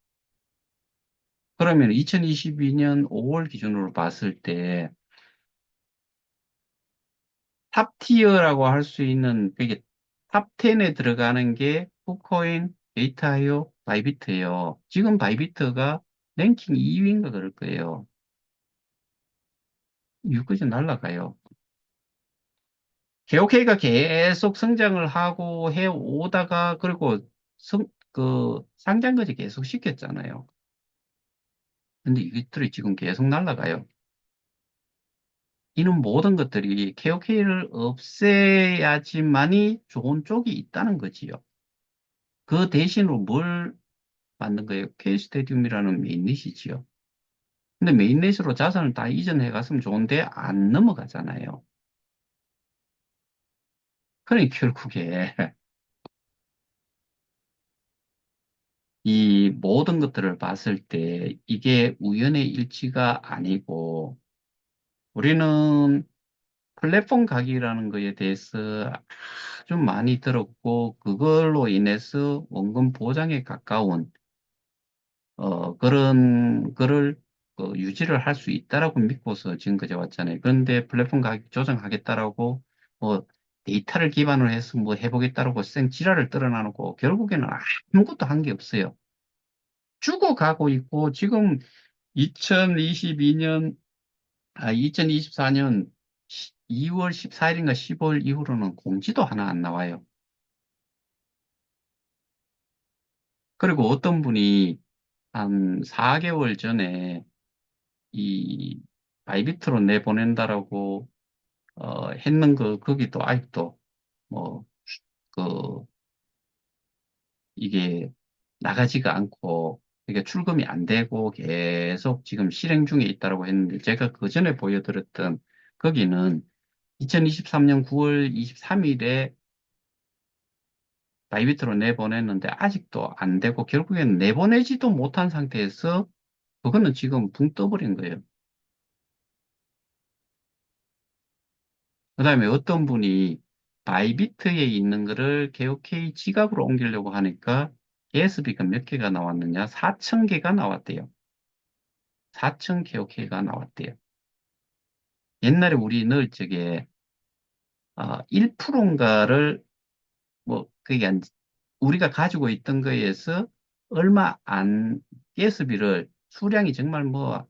그러면 2022년 5월 기준으로 봤을 때 탑티어라고 할 수 있는 그게 탑 10에 들어가는 게 후코인, 데이터이오, 바이비트예요. 지금 바이비트가 랭킹 2위인가 그럴 거예요. 유거지 날라가요. KOK가 계속 성장을 하고 해 오다가 그리고 상장까지 계속 시켰잖아요. 근데 이것들이 지금 계속 날라가요. 이런 모든 것들이 KOK를 없애야지만이 좋은 쪽이 있다는 거지요. 그 대신으로 뭘 만든 거예요? K스테디움이라는 메인넷이지요. 근데 메인넷으로 자산을 다 이전해 갔으면 좋은데 안 넘어가잖아요. 그러니까 결국에 이 모든 것들을 봤을 때 이게 우연의 일치가 아니고 우리는 플랫폼 가격이라는 거에 대해서 아주 많이 들었고 그걸로 인해서 원금 보장에 가까운 그런 거를 유지를 할 수 있다라고 믿고서 지금까지 왔잖아요. 그런데 플랫폼 가격 조정하겠다라고 뭐 데이터를 기반으로 해서 뭐 해보겠다라고 쌩 지랄을 떨어놔놓고 결국에는 아무것도 한 게 없어요. 죽어가고 있고 지금 2022년 2024년 2월 14일인가 15일 이후로는 공지도 하나 안 나와요. 그리고 어떤 분이 한 4개월 전에 이 바이비트로 내보낸다라고 했는 거기도 아직도 뭐 그 이게 나가지가 않고 이게 출금이 안 되고 계속 지금 실행 중에 있다라고 했는데 제가 그 전에 보여드렸던 거기는 2023년 9월 23일에 바이비트로 내보냈는데 아직도 안 되고 결국에는 내보내지도 못한 상태에서 그거는 지금 붕 떠버린 거예요. 그다음에 어떤 분이 바이비트에 있는 거를 KOK 지갑으로 옮기려고 하니까 ASB가 몇 개가 나왔느냐? 4천 개가 나왔대요. 4천 KOK가 나왔대요. 옛날에 우리 넣을 적에 1%인가를 뭐 그게 우리가 가지고 있던 거에서 얼마 안 가스비를 수량이 정말 뭐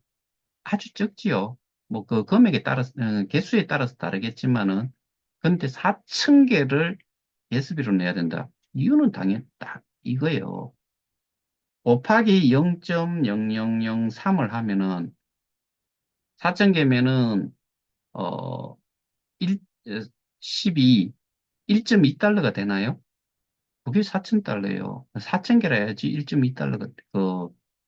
아주 적지요. 뭐 그 금액에 따라서 개수에 따라서 다르겠지만은 근데 4천 개를 가스비로 내야 된다. 이유는 당연히 딱 이거예요. 곱하기 0.0003을 하면은 4천 개면은 어 1, 12, 1.2달러가 되나요? 그게 4,000달러예요. 4,000개라 해야지 1.2달러가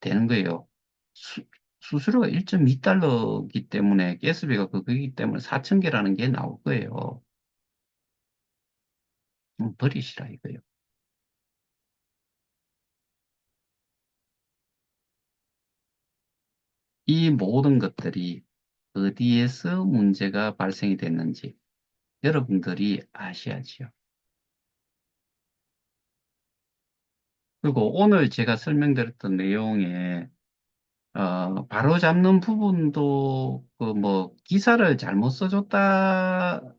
되는 거예요. 수, 수수료가 1.2달러이기 때문에 가스비가 그거기 때문에 4,000개라는 게 나올 거예요. 버리시라 이거예요. 이 모든 것들이 어디에서 문제가 발생이 됐는지 여러분들이 아셔야지요. 그리고 오늘 제가 설명드렸던 내용에 바로 잡는 부분도 그 뭐 기사를 잘못 써줬다라고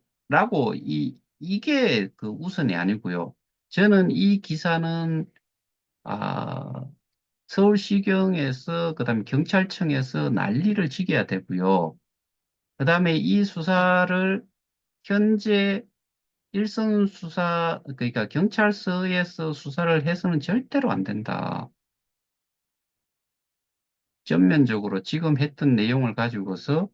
이게 그 우선이 아니고요. 저는 이 기사는 아, 서울시경에서 그다음에 경찰청에서 난리를 지게야 되고요. 그다음에 이 수사를 현재 일선 수사 그러니까 경찰서에서 수사를 해서는 절대로 안 된다. 전면적으로 지금 했던 내용을 가지고서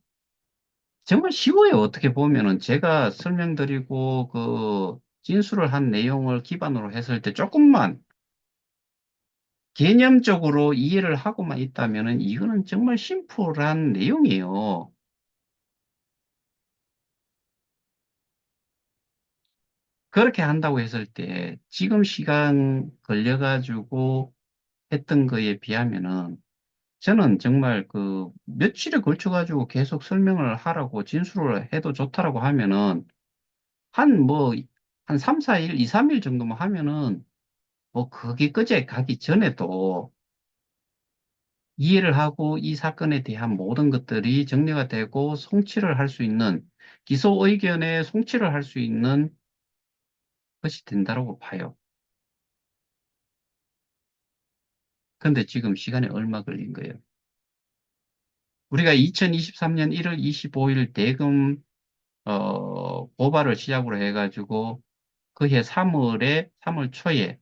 정말 쉬워요. 어떻게 보면은 제가 설명드리고 그 진술을 한 내용을 기반으로 했을 때 조금만 개념적으로 이해를 하고만 있다면은 이거는 정말 심플한 내용이에요. 그렇게 한다고 했을 때 지금 시간 걸려가지고 했던 거에 비하면은 저는 정말 그 며칠에 걸쳐가지고 계속 설명을 하라고 진술을 해도 좋다라고 하면은 한 뭐, 한 3, 4일, 2, 3일 정도만 하면은 뭐 거기까지 가기 전에도 이해를 하고 이 사건에 대한 모든 것들이 정리가 되고 송치를 할 수 있는 기소 의견에 송치를 할 수 있는 것이 된다고 봐요. 근데 지금 시간이 얼마 걸린 거예요? 우리가 2023년 1월 25일 대금 고발을 시작으로 해가지고 그해 3월 초에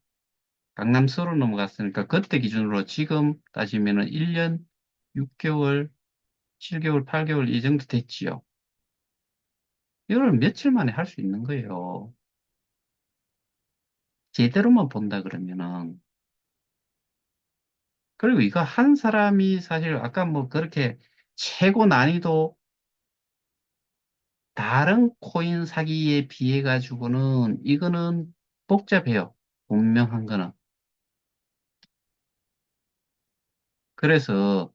강남서로 넘어갔으니까 그때 기준으로 지금 따지면은 1년 6개월, 7개월, 8개월 이 정도 됐지요. 이걸 며칠 만에 할 수 있는 거예요. 제대로만 본다 그러면은. 그리고 이거 한 사람이 사실 아까 뭐 그렇게 최고 난이도 다른 코인 사기에 비해 가지고는 이거는 복잡해요. 분명한 거는. 그래서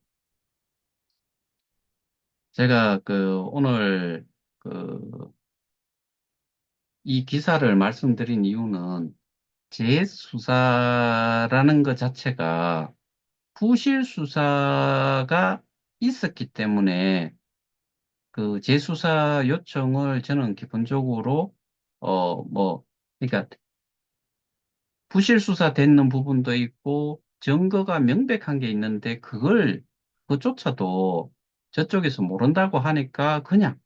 제가 그 오늘 그 이 기사를 말씀드린 이유는 재수사라는 것 자체가 부실 수사가 있었기 때문에 그 재수사 요청을 저는 기본적으로 그러니까 부실 수사 되는 부분도 있고 증거가 명백한 게 있는데 그것조차도 저쪽에서 모른다고 하니까 그냥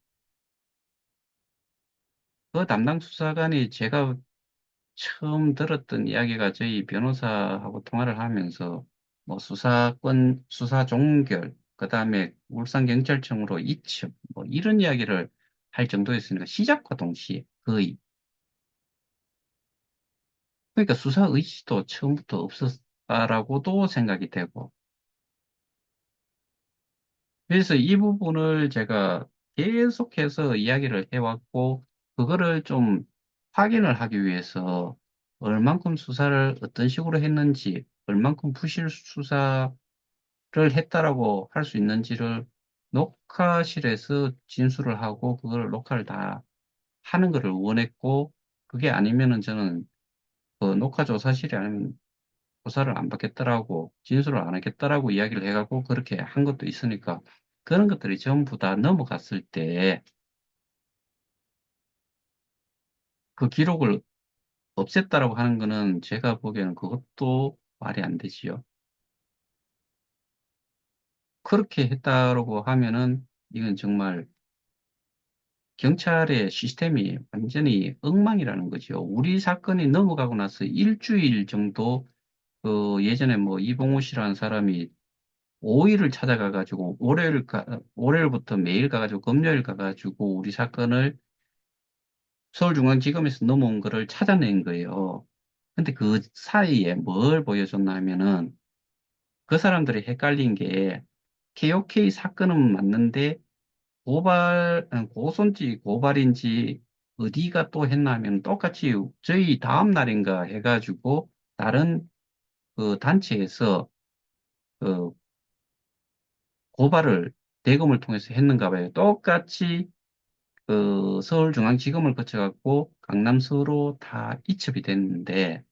그 담당 수사관이 제가 처음 들었던 이야기가 저희 변호사하고 통화를 하면서 뭐 수사권, 수사 종결, 그다음에 울산경찰청으로 이첩, 뭐 이런 이야기를 할 정도였으니까 시작과 동시에 거의. 그러니까 수사 의지도 처음부터 없었다라고도 생각이 되고. 그래서 이 부분을 제가 계속해서 이야기를 해왔고, 그거를 좀 확인을 하기 위해서 얼만큼 수사를 어떤 식으로 했는지, 얼만큼 부실 수사를 했다라고 할 수 있는지를 녹화실에서 진술을 하고, 그걸 녹화를 다 하는 것을 원했고, 그게 아니면은 저는 그 녹화 조사실이 아니면 조사를 안 받겠다라고, 진술을 안 하겠다라고 이야기를 해갖고 그렇게 한 것도 있으니까 그런 것들이 전부 다 넘어갔을 때 그 기록을 없앴다라고 하는 거는 제가 보기에는 그것도 말이 안 되지요. 그렇게 했다라고 하면은 이건 정말 경찰의 시스템이 완전히 엉망이라는 거죠. 우리 사건이 넘어가고 나서 일주일 정도 그 예전에 뭐 이봉호 씨라는 사람이 5일을 찾아가가지고, 월요일부터 매일 가가지고, 금요일 가가지고, 우리 사건을 서울중앙지검에서 넘어온 거를 찾아낸 거예요. 근데 그 사이에 뭘 보여줬나 하면은, 그 사람들이 헷갈린 게, KOK 사건은 맞는데, 고소인지 고발인지, 어디가 또 했나 하면, 똑같이 저희 다음 날인가 해가지고, 다른 그 단체에서, 그 고발을 대검을 통해서 했는가 봐요. 똑같이 그 서울중앙지검을 거쳐갖고 강남서로 다 이첩이 됐는데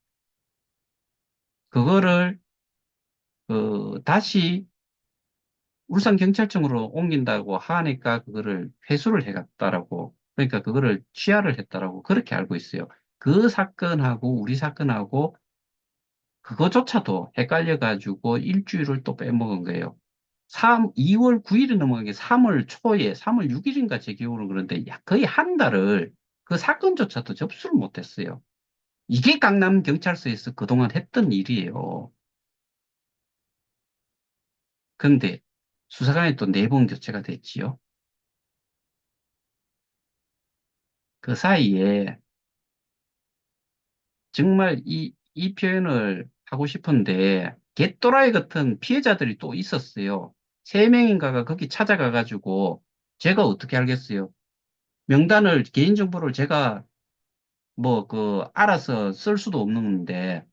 그거를 다시 울산경찰청으로 옮긴다고 하니까 그거를 회수를 해갔다라고 그러니까 그거를 취하를 했다라고 그렇게 알고 있어요. 그 사건하고 우리 사건하고 그거조차도 헷갈려가지고 일주일을 또 빼먹은 거예요. 2월 9일이 넘어간 게 3월 초에, 3월 6일인가 제 기억으로 그런데 거의 한 달을 그 사건조차도 접수를 못했어요. 이게 강남경찰서에서 그동안 했던 일이에요. 그런데 수사관이 또 네 번 교체가 됐지요. 그 사이에 정말 이 표현을 하고 싶은데 개또라이 같은 피해자들이 또 있었어요. 세 명인가가 거기 찾아가가지고 제가 어떻게 알겠어요? 명단을, 개인정보를 제가 뭐 알아서 쓸 수도 없는데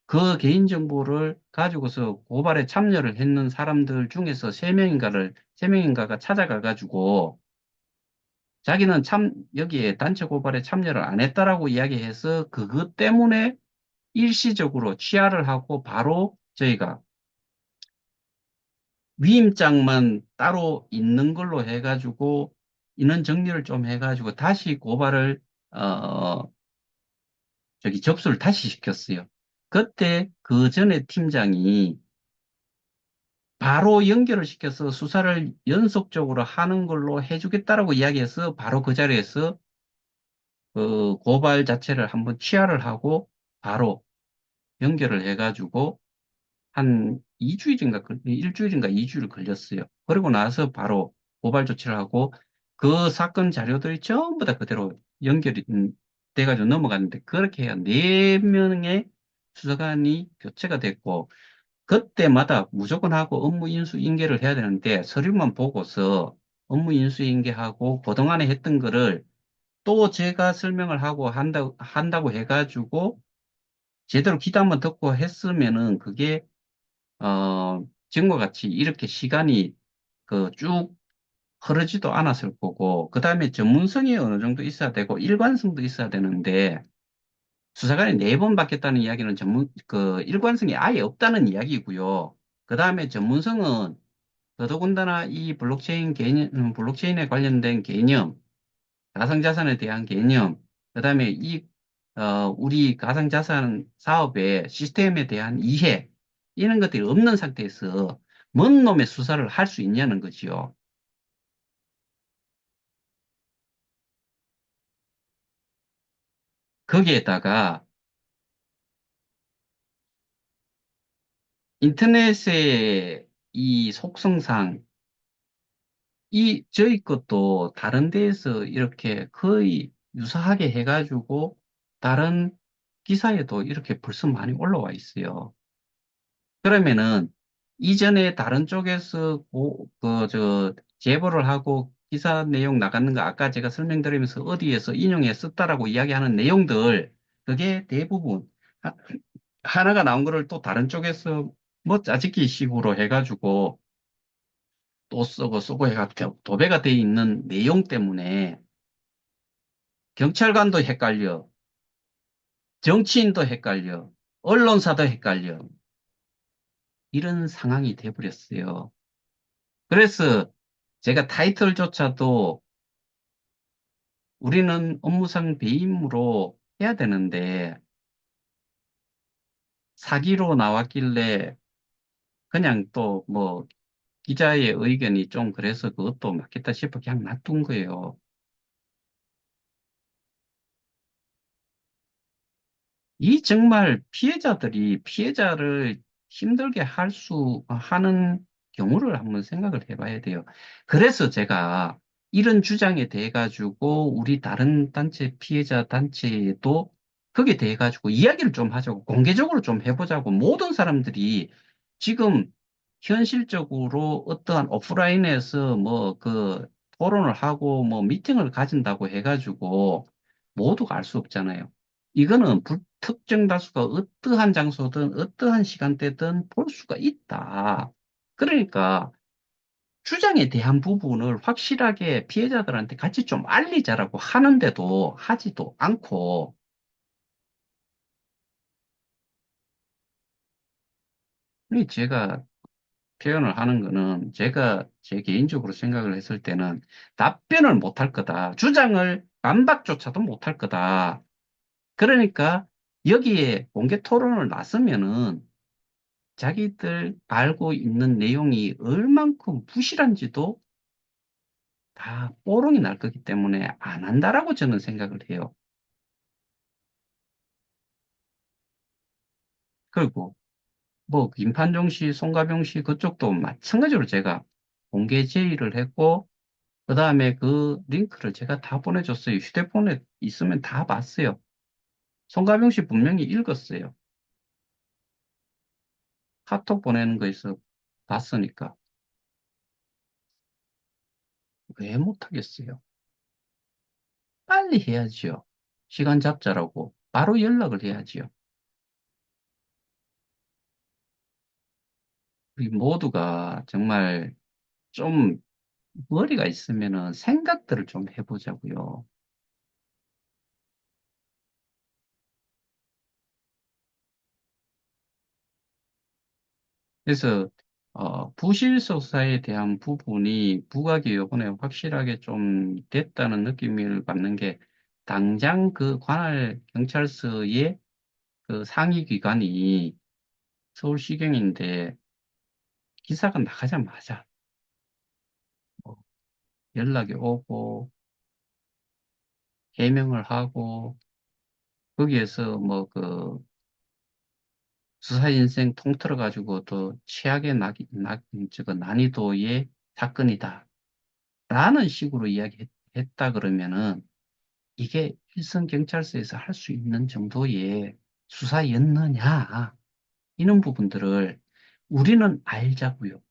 그 개인정보를 가지고서 고발에 참여를 했는 사람들 중에서 세 명인가가 찾아가가지고 자기는 여기에 단체 고발에 참여를 안 했다라고 이야기해서 그것 때문에 일시적으로 취하를 하고 바로 저희가 위임장만 따로 있는 걸로 해가지고 인원 정리를 좀 해가지고 다시 고발을 접수를 다시 시켰어요. 그때 그 전에 팀장이 바로 연결을 시켜서 수사를 연속적으로 하는 걸로 해주겠다라고 이야기해서 바로 그 자리에서 그 고발 자체를 한번 취하를 하고 바로 연결을 해가지고 한 2주일인가, 일주일인가 2주일 걸렸어요. 그리고 나서 바로 고발 조치를 하고 그 사건 자료들이 전부 다 그대로 연결이 돼가지고 넘어갔는데 그렇게 해야 4명의 수사관이 교체가 됐고 그때마다 무조건 하고 업무 인수 인계를 해야 되는데 서류만 보고서 업무 인수 인계하고 그동안에 했던 거를 또 제가 설명을 하고 한다고 해가지고 제대로 기담만 듣고 했으면은 그게 지금과 같이 이렇게 시간이 쭉 흐르지도 않았을 거고, 그 다음에 전문성이 어느 정도 있어야 되고, 일관성도 있어야 되는데, 수사관이 4번 받겠다는 이야기는 일관성이 아예 없다는 이야기고요. 그 다음에 전문성은 더더군다나 이 블록체인에 관련된 개념, 가상자산에 대한 개념, 그 다음에 우리 가상자산 사업의 시스템에 대한 이해, 이런 것들이 없는 상태에서 뭔 놈의 수사를 할 수 있냐는 거지요. 거기에다가 인터넷의 이 속성상 저희 것도 다른 데에서 이렇게 거의 유사하게 해가지고 다른 기사에도 이렇게 벌써 많이 올라와 있어요. 그러면은 이전에 다른 쪽에서 제보를 하고 기사 내용 나가는 거 아까 제가 설명드리면서 어디에서 인용해 썼다라고 이야기하는 내용들 그게 대부분 하- 하나가 나온 거를 또 다른 쪽에서 뭐 짜집기 식으로 해가지고 또 쓰고 해가 도배가 돼 있는 내용 때문에 경찰관도 헷갈려, 정치인도 헷갈려, 언론사도 헷갈려 이런 상황이 돼버렸어요. 그래서 제가 타이틀조차도 우리는 업무상 배임으로 해야 되는데 사기로 나왔길래 그냥 또 뭐 기자의 의견이 좀 그래서 그것도 맞겠다 싶어 그냥 놔둔 거예요. 이 정말 피해자들이 피해자를 힘들게 하는 경우를 한번 생각을 해봐야 돼요. 그래서 제가 이런 주장에 대해 가지고 우리 다른 단체, 피해자 단체에도 거기에 대해 가지고 이야기를 좀 하자고, 공개적으로 좀 해보자고, 모든 사람들이 지금 현실적으로 어떠한 오프라인에서 뭐 토론을 하고 뭐 미팅을 가진다고 해가지고 모두가 알 수 없잖아요. 이거는 불특정 다수가 어떠한 장소든 어떠한 시간대든 볼 수가 있다. 그러니까 주장에 대한 부분을 확실하게 피해자들한테 같이 좀 알리자라고 하는데도 하지도 않고, 이 제가 표현을 하는 거는 제가 제 개인적으로 생각을 했을 때는 답변을 못할 거다. 주장을 반박조차도 못할 거다. 그러니까 여기에 공개 토론을 나서면은 자기들 알고 있는 내용이 얼만큼 부실한지도 다 뽀롱이 날 거기 때문에 안 한다라고 저는 생각을 해요. 그리고 뭐 김판종 씨, 송가병 씨 그쪽도 마찬가지로 제가 공개 제의를 했고 그다음에 그 링크를 제가 다 보내줬어요. 휴대폰에 있으면 다 봤어요. 송가병 씨 분명히 읽었어요. 카톡 보내는 거에서 봤으니까 왜 못하겠어요? 빨리 해야지요. 시간 잡자라고 바로 연락을 해야지요. 우리 모두가 정말 좀 머리가 있으면은 생각들을 좀 해보자고요. 그래서 부실 수사에 대한 부분이 부각이 이번에 확실하게 좀 됐다는 느낌을 받는 게 당장 그 관할 경찰서의 그 상위 기관이 서울시경인데 기사가 나가자마자 뭐 연락이 오고 해명을 하고 거기에서 뭐 수사 인생 통틀어 가지고 또 최악의 난이도의 사건이다. 라는 식으로 이야기했다 그러면은 이게 일선 경찰서에서 할 수 있는 정도의 수사였느냐 이런 부분들을 우리는 알자고요.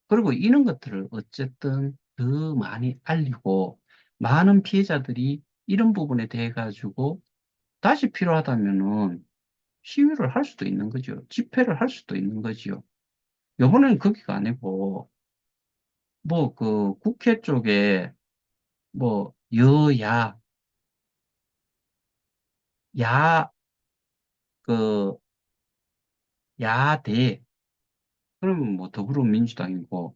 그리고 이런 것들을 어쨌든 더 많이 알리고 많은 피해자들이 이런 부분에 대해 가지고 다시 필요하다면은 시위를 할 수도 있는 거죠. 집회를 할 수도 있는 거지요. 요번에는 거기가 아니고 뭐 국회 쪽에 뭐 여야 야 그 야대 그러면 뭐 더불어민주당이고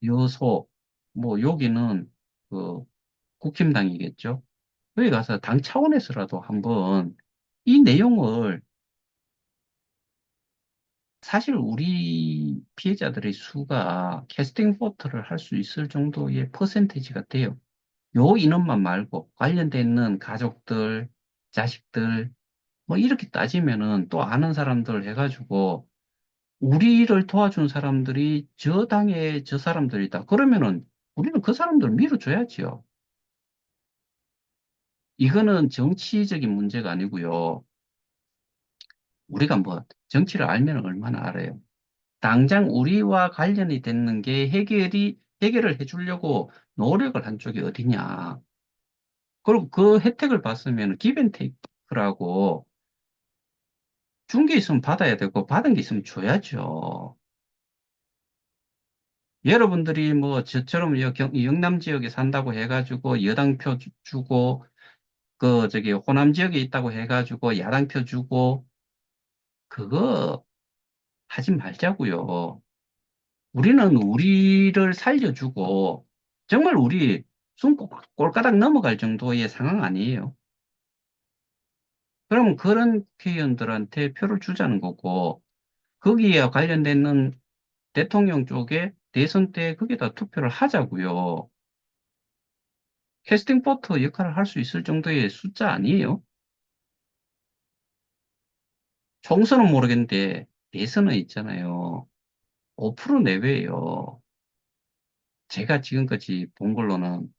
여소 뭐 여기는 그 국힘당이겠죠. 거기 가서 당 차원에서라도 한번 이 내용을 사실 우리 피해자들의 수가 캐스팅 보트를 할 수 있을 정도의 퍼센테이지가 돼요. 요 인원만 말고 관련돼 있는 가족들, 자식들 뭐 이렇게 따지면은 또 아는 사람들 해가지고 우리를 도와준 사람들이 저 당의 저 사람들이다. 그러면은 우리는 그 사람들 밀어줘야지요. 이거는 정치적인 문제가 아니고요. 우리가 뭐 정치를 알면 얼마나 알아요. 당장 우리와 관련이 되는 게 해결을 해주려고 노력을 한 쪽이 어디냐. 그리고 그 혜택을 봤으면 기브앤테이크라고 준 게 있으면 받아야 되고 받은 게 있으면 줘야죠. 여러분들이 뭐 저처럼 이 영남 지역에 산다고 해가지고 여당표 주고 그 저기 호남 지역에 있다고 해가지고 야당표 주고 그거 하지 말자고요. 우리는 우리를 살려주고 정말 우리 숨 꼴까닥 넘어갈 정도의 상황 아니에요. 그러면 그런 국회의원들한테 표를 주자는 거고 거기에 관련되는 대통령 쪽에 대선 때 거기다 투표를 하자고요. 캐스팅 보트 역할을 할 수 있을 정도의 숫자 아니에요. 총선은 모르겠는데 대선은 있잖아요. 5% 내외예요. 제가 지금까지 본 걸로는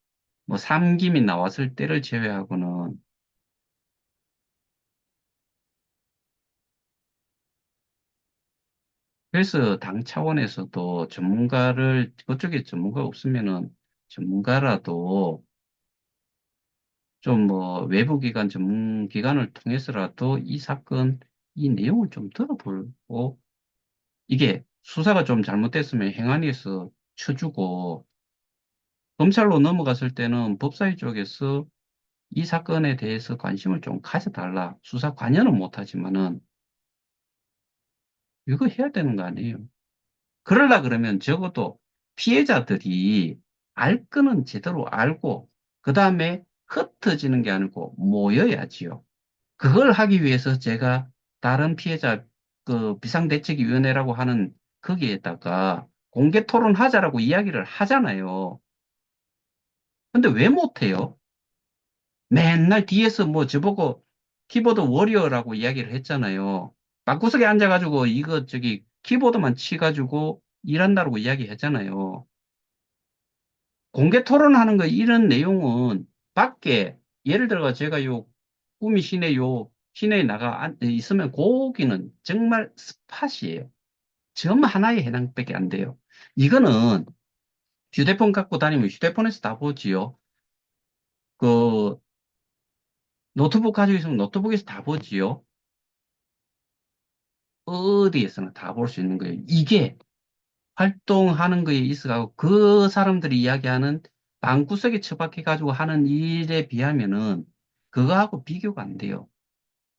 뭐 삼김이 나왔을 때를 제외하고는 그래서 당 차원에서도 그쪽에 전문가 없으면은 전문가라도 좀 뭐 외부 기관 전문 기관을 통해서라도 이 사건, 이 내용을 좀 들어보고 이게 수사가 좀 잘못됐으면 행안위에서 쳐주고 검찰로 넘어갔을 때는 법사위 쪽에서 이 사건에 대해서 관심을 좀 가져달라. 수사 관여는 못하지만은 이거 해야 되는 거 아니에요. 그러려 그러면 적어도 피해자들이 알 거는 제대로 알고 그 다음에 흩어지는 게 아니고 모여야지요. 그걸 하기 위해서 제가 다른 피해자 그 비상대책위원회라고 하는 거기에다가 공개 토론하자라고 이야기를 하잖아요. 근데 왜 못해요? 맨날 뒤에서 뭐 저보고 키보드 워리어라고 이야기를 했잖아요. 방구석에 앉아가지고 이거 저기 키보드만 치가지고 일한다고 이야기했잖아요. 공개 토론하는 거 이런 내용은 밖에 예를 들어 제가 요 꿈이 시내 요 시내에 있으면 거기는 정말 스팟이에요. 점 하나에 해당밖에 안 돼요. 이거는 휴대폰 갖고 다니면 휴대폰에서 다 보지요. 그 노트북 가지고 있으면 노트북에서 다 보지요. 어디에서나 다 볼 수 있는 거예요. 이게 활동하는 거에 있어가지고 그 사람들이 이야기하는 방구석에 처박혀가지고 하는 일에 비하면은 그거하고 비교가 안 돼요.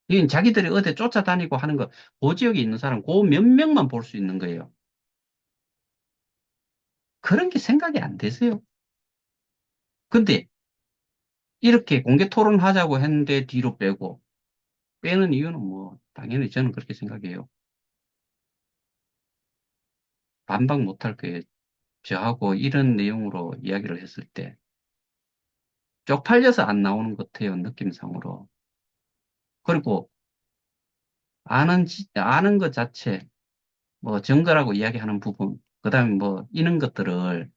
이건 자기들이 어디 쫓아다니고 하는 거, 그 지역에 있는 사람, 그 몇 명만 볼 수 있는 거예요. 그런 게 생각이 안 되세요? 근데 이렇게 공개 토론하자고 했는데 뒤로 빼고, 빼는 이유는 뭐, 당연히 저는 그렇게 생각해요. 반박 못할 거예요. 저하고 이런 내용으로 이야기를 했을 때. 쪽팔려서 안 나오는 것 같아요, 느낌상으로. 그리고 아는 것 자체, 뭐 증거라고 이야기하는 부분, 그 다음에 뭐 이런 것들을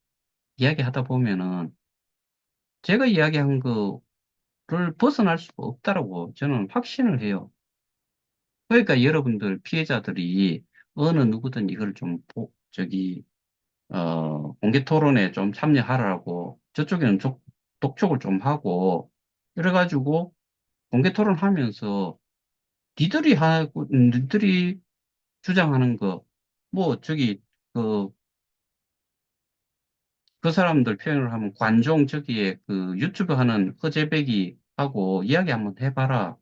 이야기하다 보면은 제가 이야기한 거를 벗어날 수가 없다라고 저는 확신을 해요. 그러니까 여러분들 피해자들이 어느 누구든 이걸 좀 공개 토론에 좀 참여하라고 저쪽에는 독촉을 좀 하고 이래가지고 공개 토론하면서 니들이 주장하는 거, 뭐, 그, 그 사람들 표현을 하면 관종 저기에 그 유튜브 하는 허재백이 하고 이야기 한번 해봐라.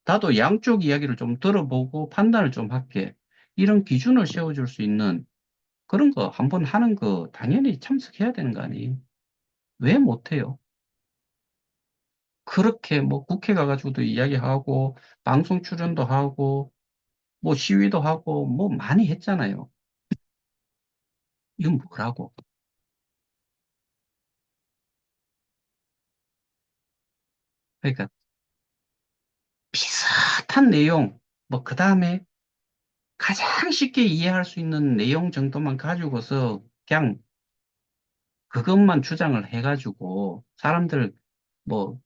나도 양쪽 이야기를 좀 들어보고 판단을 좀 할게. 이런 기준을 세워줄 수 있는 그런 거 한번 하는 거 당연히 참석해야 되는 거 아니에요? 왜 못해요? 그렇게 뭐 국회 가가지고도 이야기하고 방송 출연도 하고 뭐 시위도 하고 뭐 많이 했잖아요. 이건 뭐라고? 그러니까 핫한 내용, 뭐, 그 다음에 가장 쉽게 이해할 수 있는 내용 정도만 가지고서 그냥 그것만 주장을 해가지고 사람들 뭐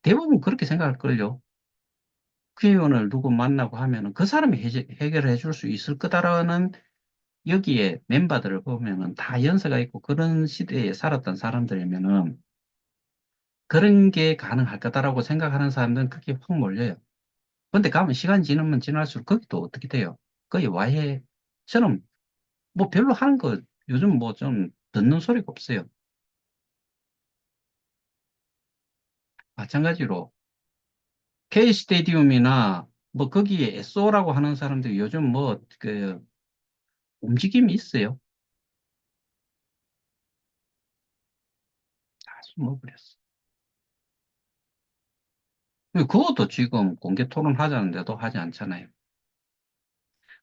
대부분 그렇게 생각할걸요. 국회의원을 누구 만나고 하면은 그 사람이 해결해 줄 수 있을 거다라는 여기에 멤버들을 보면은 다 연세가 있고 그런 시대에 살았던 사람들이면은 그런 게 가능할 거다라고 생각하는 사람들은 그게 확 몰려요. 근데 가면 시간 지나면 지날수록 거기 또 어떻게 돼요? 거의 와해처럼 뭐 별로 하는 거 요즘 뭐 좀 듣는 소리가 없어요. 마찬가지로 K 스테디움이나 뭐 거기에 SO라고 하는 사람들이 요즘 뭐 그 움직임이 있어요. 다 숨어버렸어. 그것도 지금 공개 토론하자는데도 하지 않잖아요.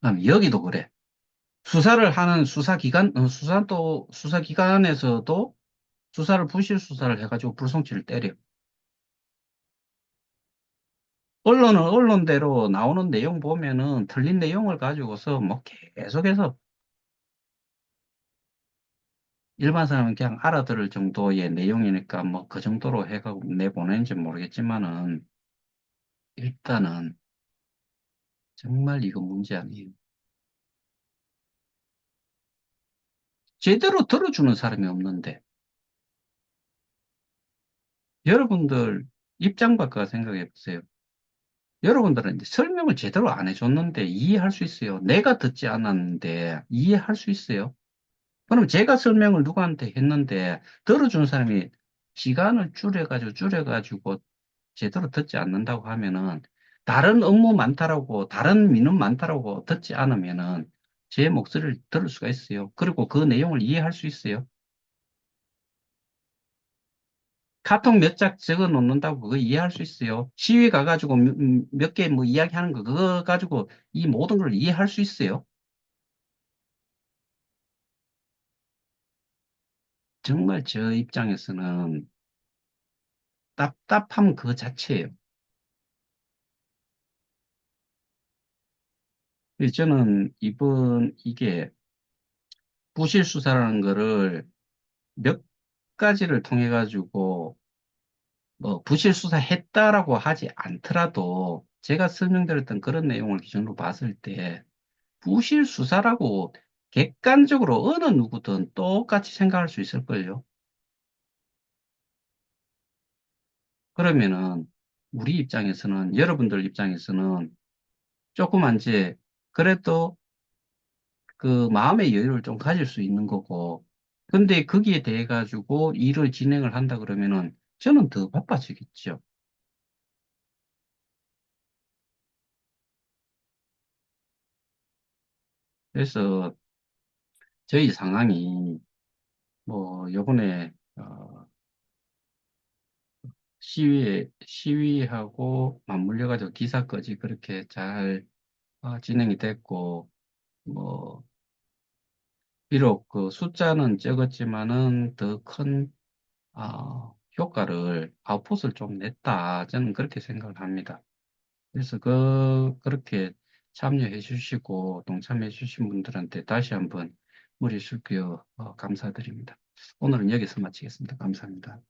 그럼 여기도 그래. 수사를 하는 수사기관, 수사기관에서도 수사를 부실 수사를 해가지고 불송치를 때려. 언론은 언론대로 나오는 내용 보면은 틀린 내용을 가지고서 뭐 계속해서 일반 사람은 그냥 알아들을 정도의 내용이니까 뭐 그 정도로 해가고 내보내는지 모르겠지만은 일단은 정말 이거 문제 아니에요. 제대로 들어주는 사람이 없는데 여러분들 입장 바꿔 생각해 보세요. 여러분들은 이제 설명을 제대로 안 해줬는데 이해할 수 있어요. 내가 듣지 않았는데 이해할 수 있어요. 그럼 제가 설명을 누구한테 했는데 들어주는 사람이 시간을 줄여가지고 제대로 듣지 않는다고 하면은 다른 업무 많다라고 다른 민원 많다라고 듣지 않으면은 제 목소리를 들을 수가 있어요. 그리고 그 내용을 이해할 수 있어요. 카톡 몇 장 적어 놓는다고 그거 이해할 수 있어요. 시위 가가지고 몇 개 뭐 이야기하는 거 그거 가지고 이 모든 걸 이해할 수 있어요. 정말 저 입장에서는 답답함 그 자체예요. 그래서 저는 이번 이게 부실 수사라는 거를 몇 가지를 통해 가지고 뭐 부실 수사했다라고 하지 않더라도 제가 설명드렸던 그런 내용을 기준으로 봤을 때 부실 수사라고 객관적으로 어느 누구든 똑같이 생각할 수 있을걸요. 그러면은 우리 입장에서는 여러분들 입장에서는 조그만 이제 그래도 그 마음의 여유를 좀 가질 수 있는 거고 근데 거기에 대해 가지고 일을 진행을 한다 그러면은 저는 더 바빠지겠죠. 그래서 저희 상황이 뭐 요번에 시위하고 맞물려가지고 기사까지 그렇게 잘 진행이 됐고 뭐 비록 그 숫자는 적었지만은 더 큰 효과를 아웃풋을 좀 냈다 저는 그렇게 생각을 합니다. 그래서 그렇게 참여해 주시고 동참해 주신 분들한테 다시 한번 무리 수교 감사드립니다. 오늘은 여기서 마치겠습니다. 감사합니다.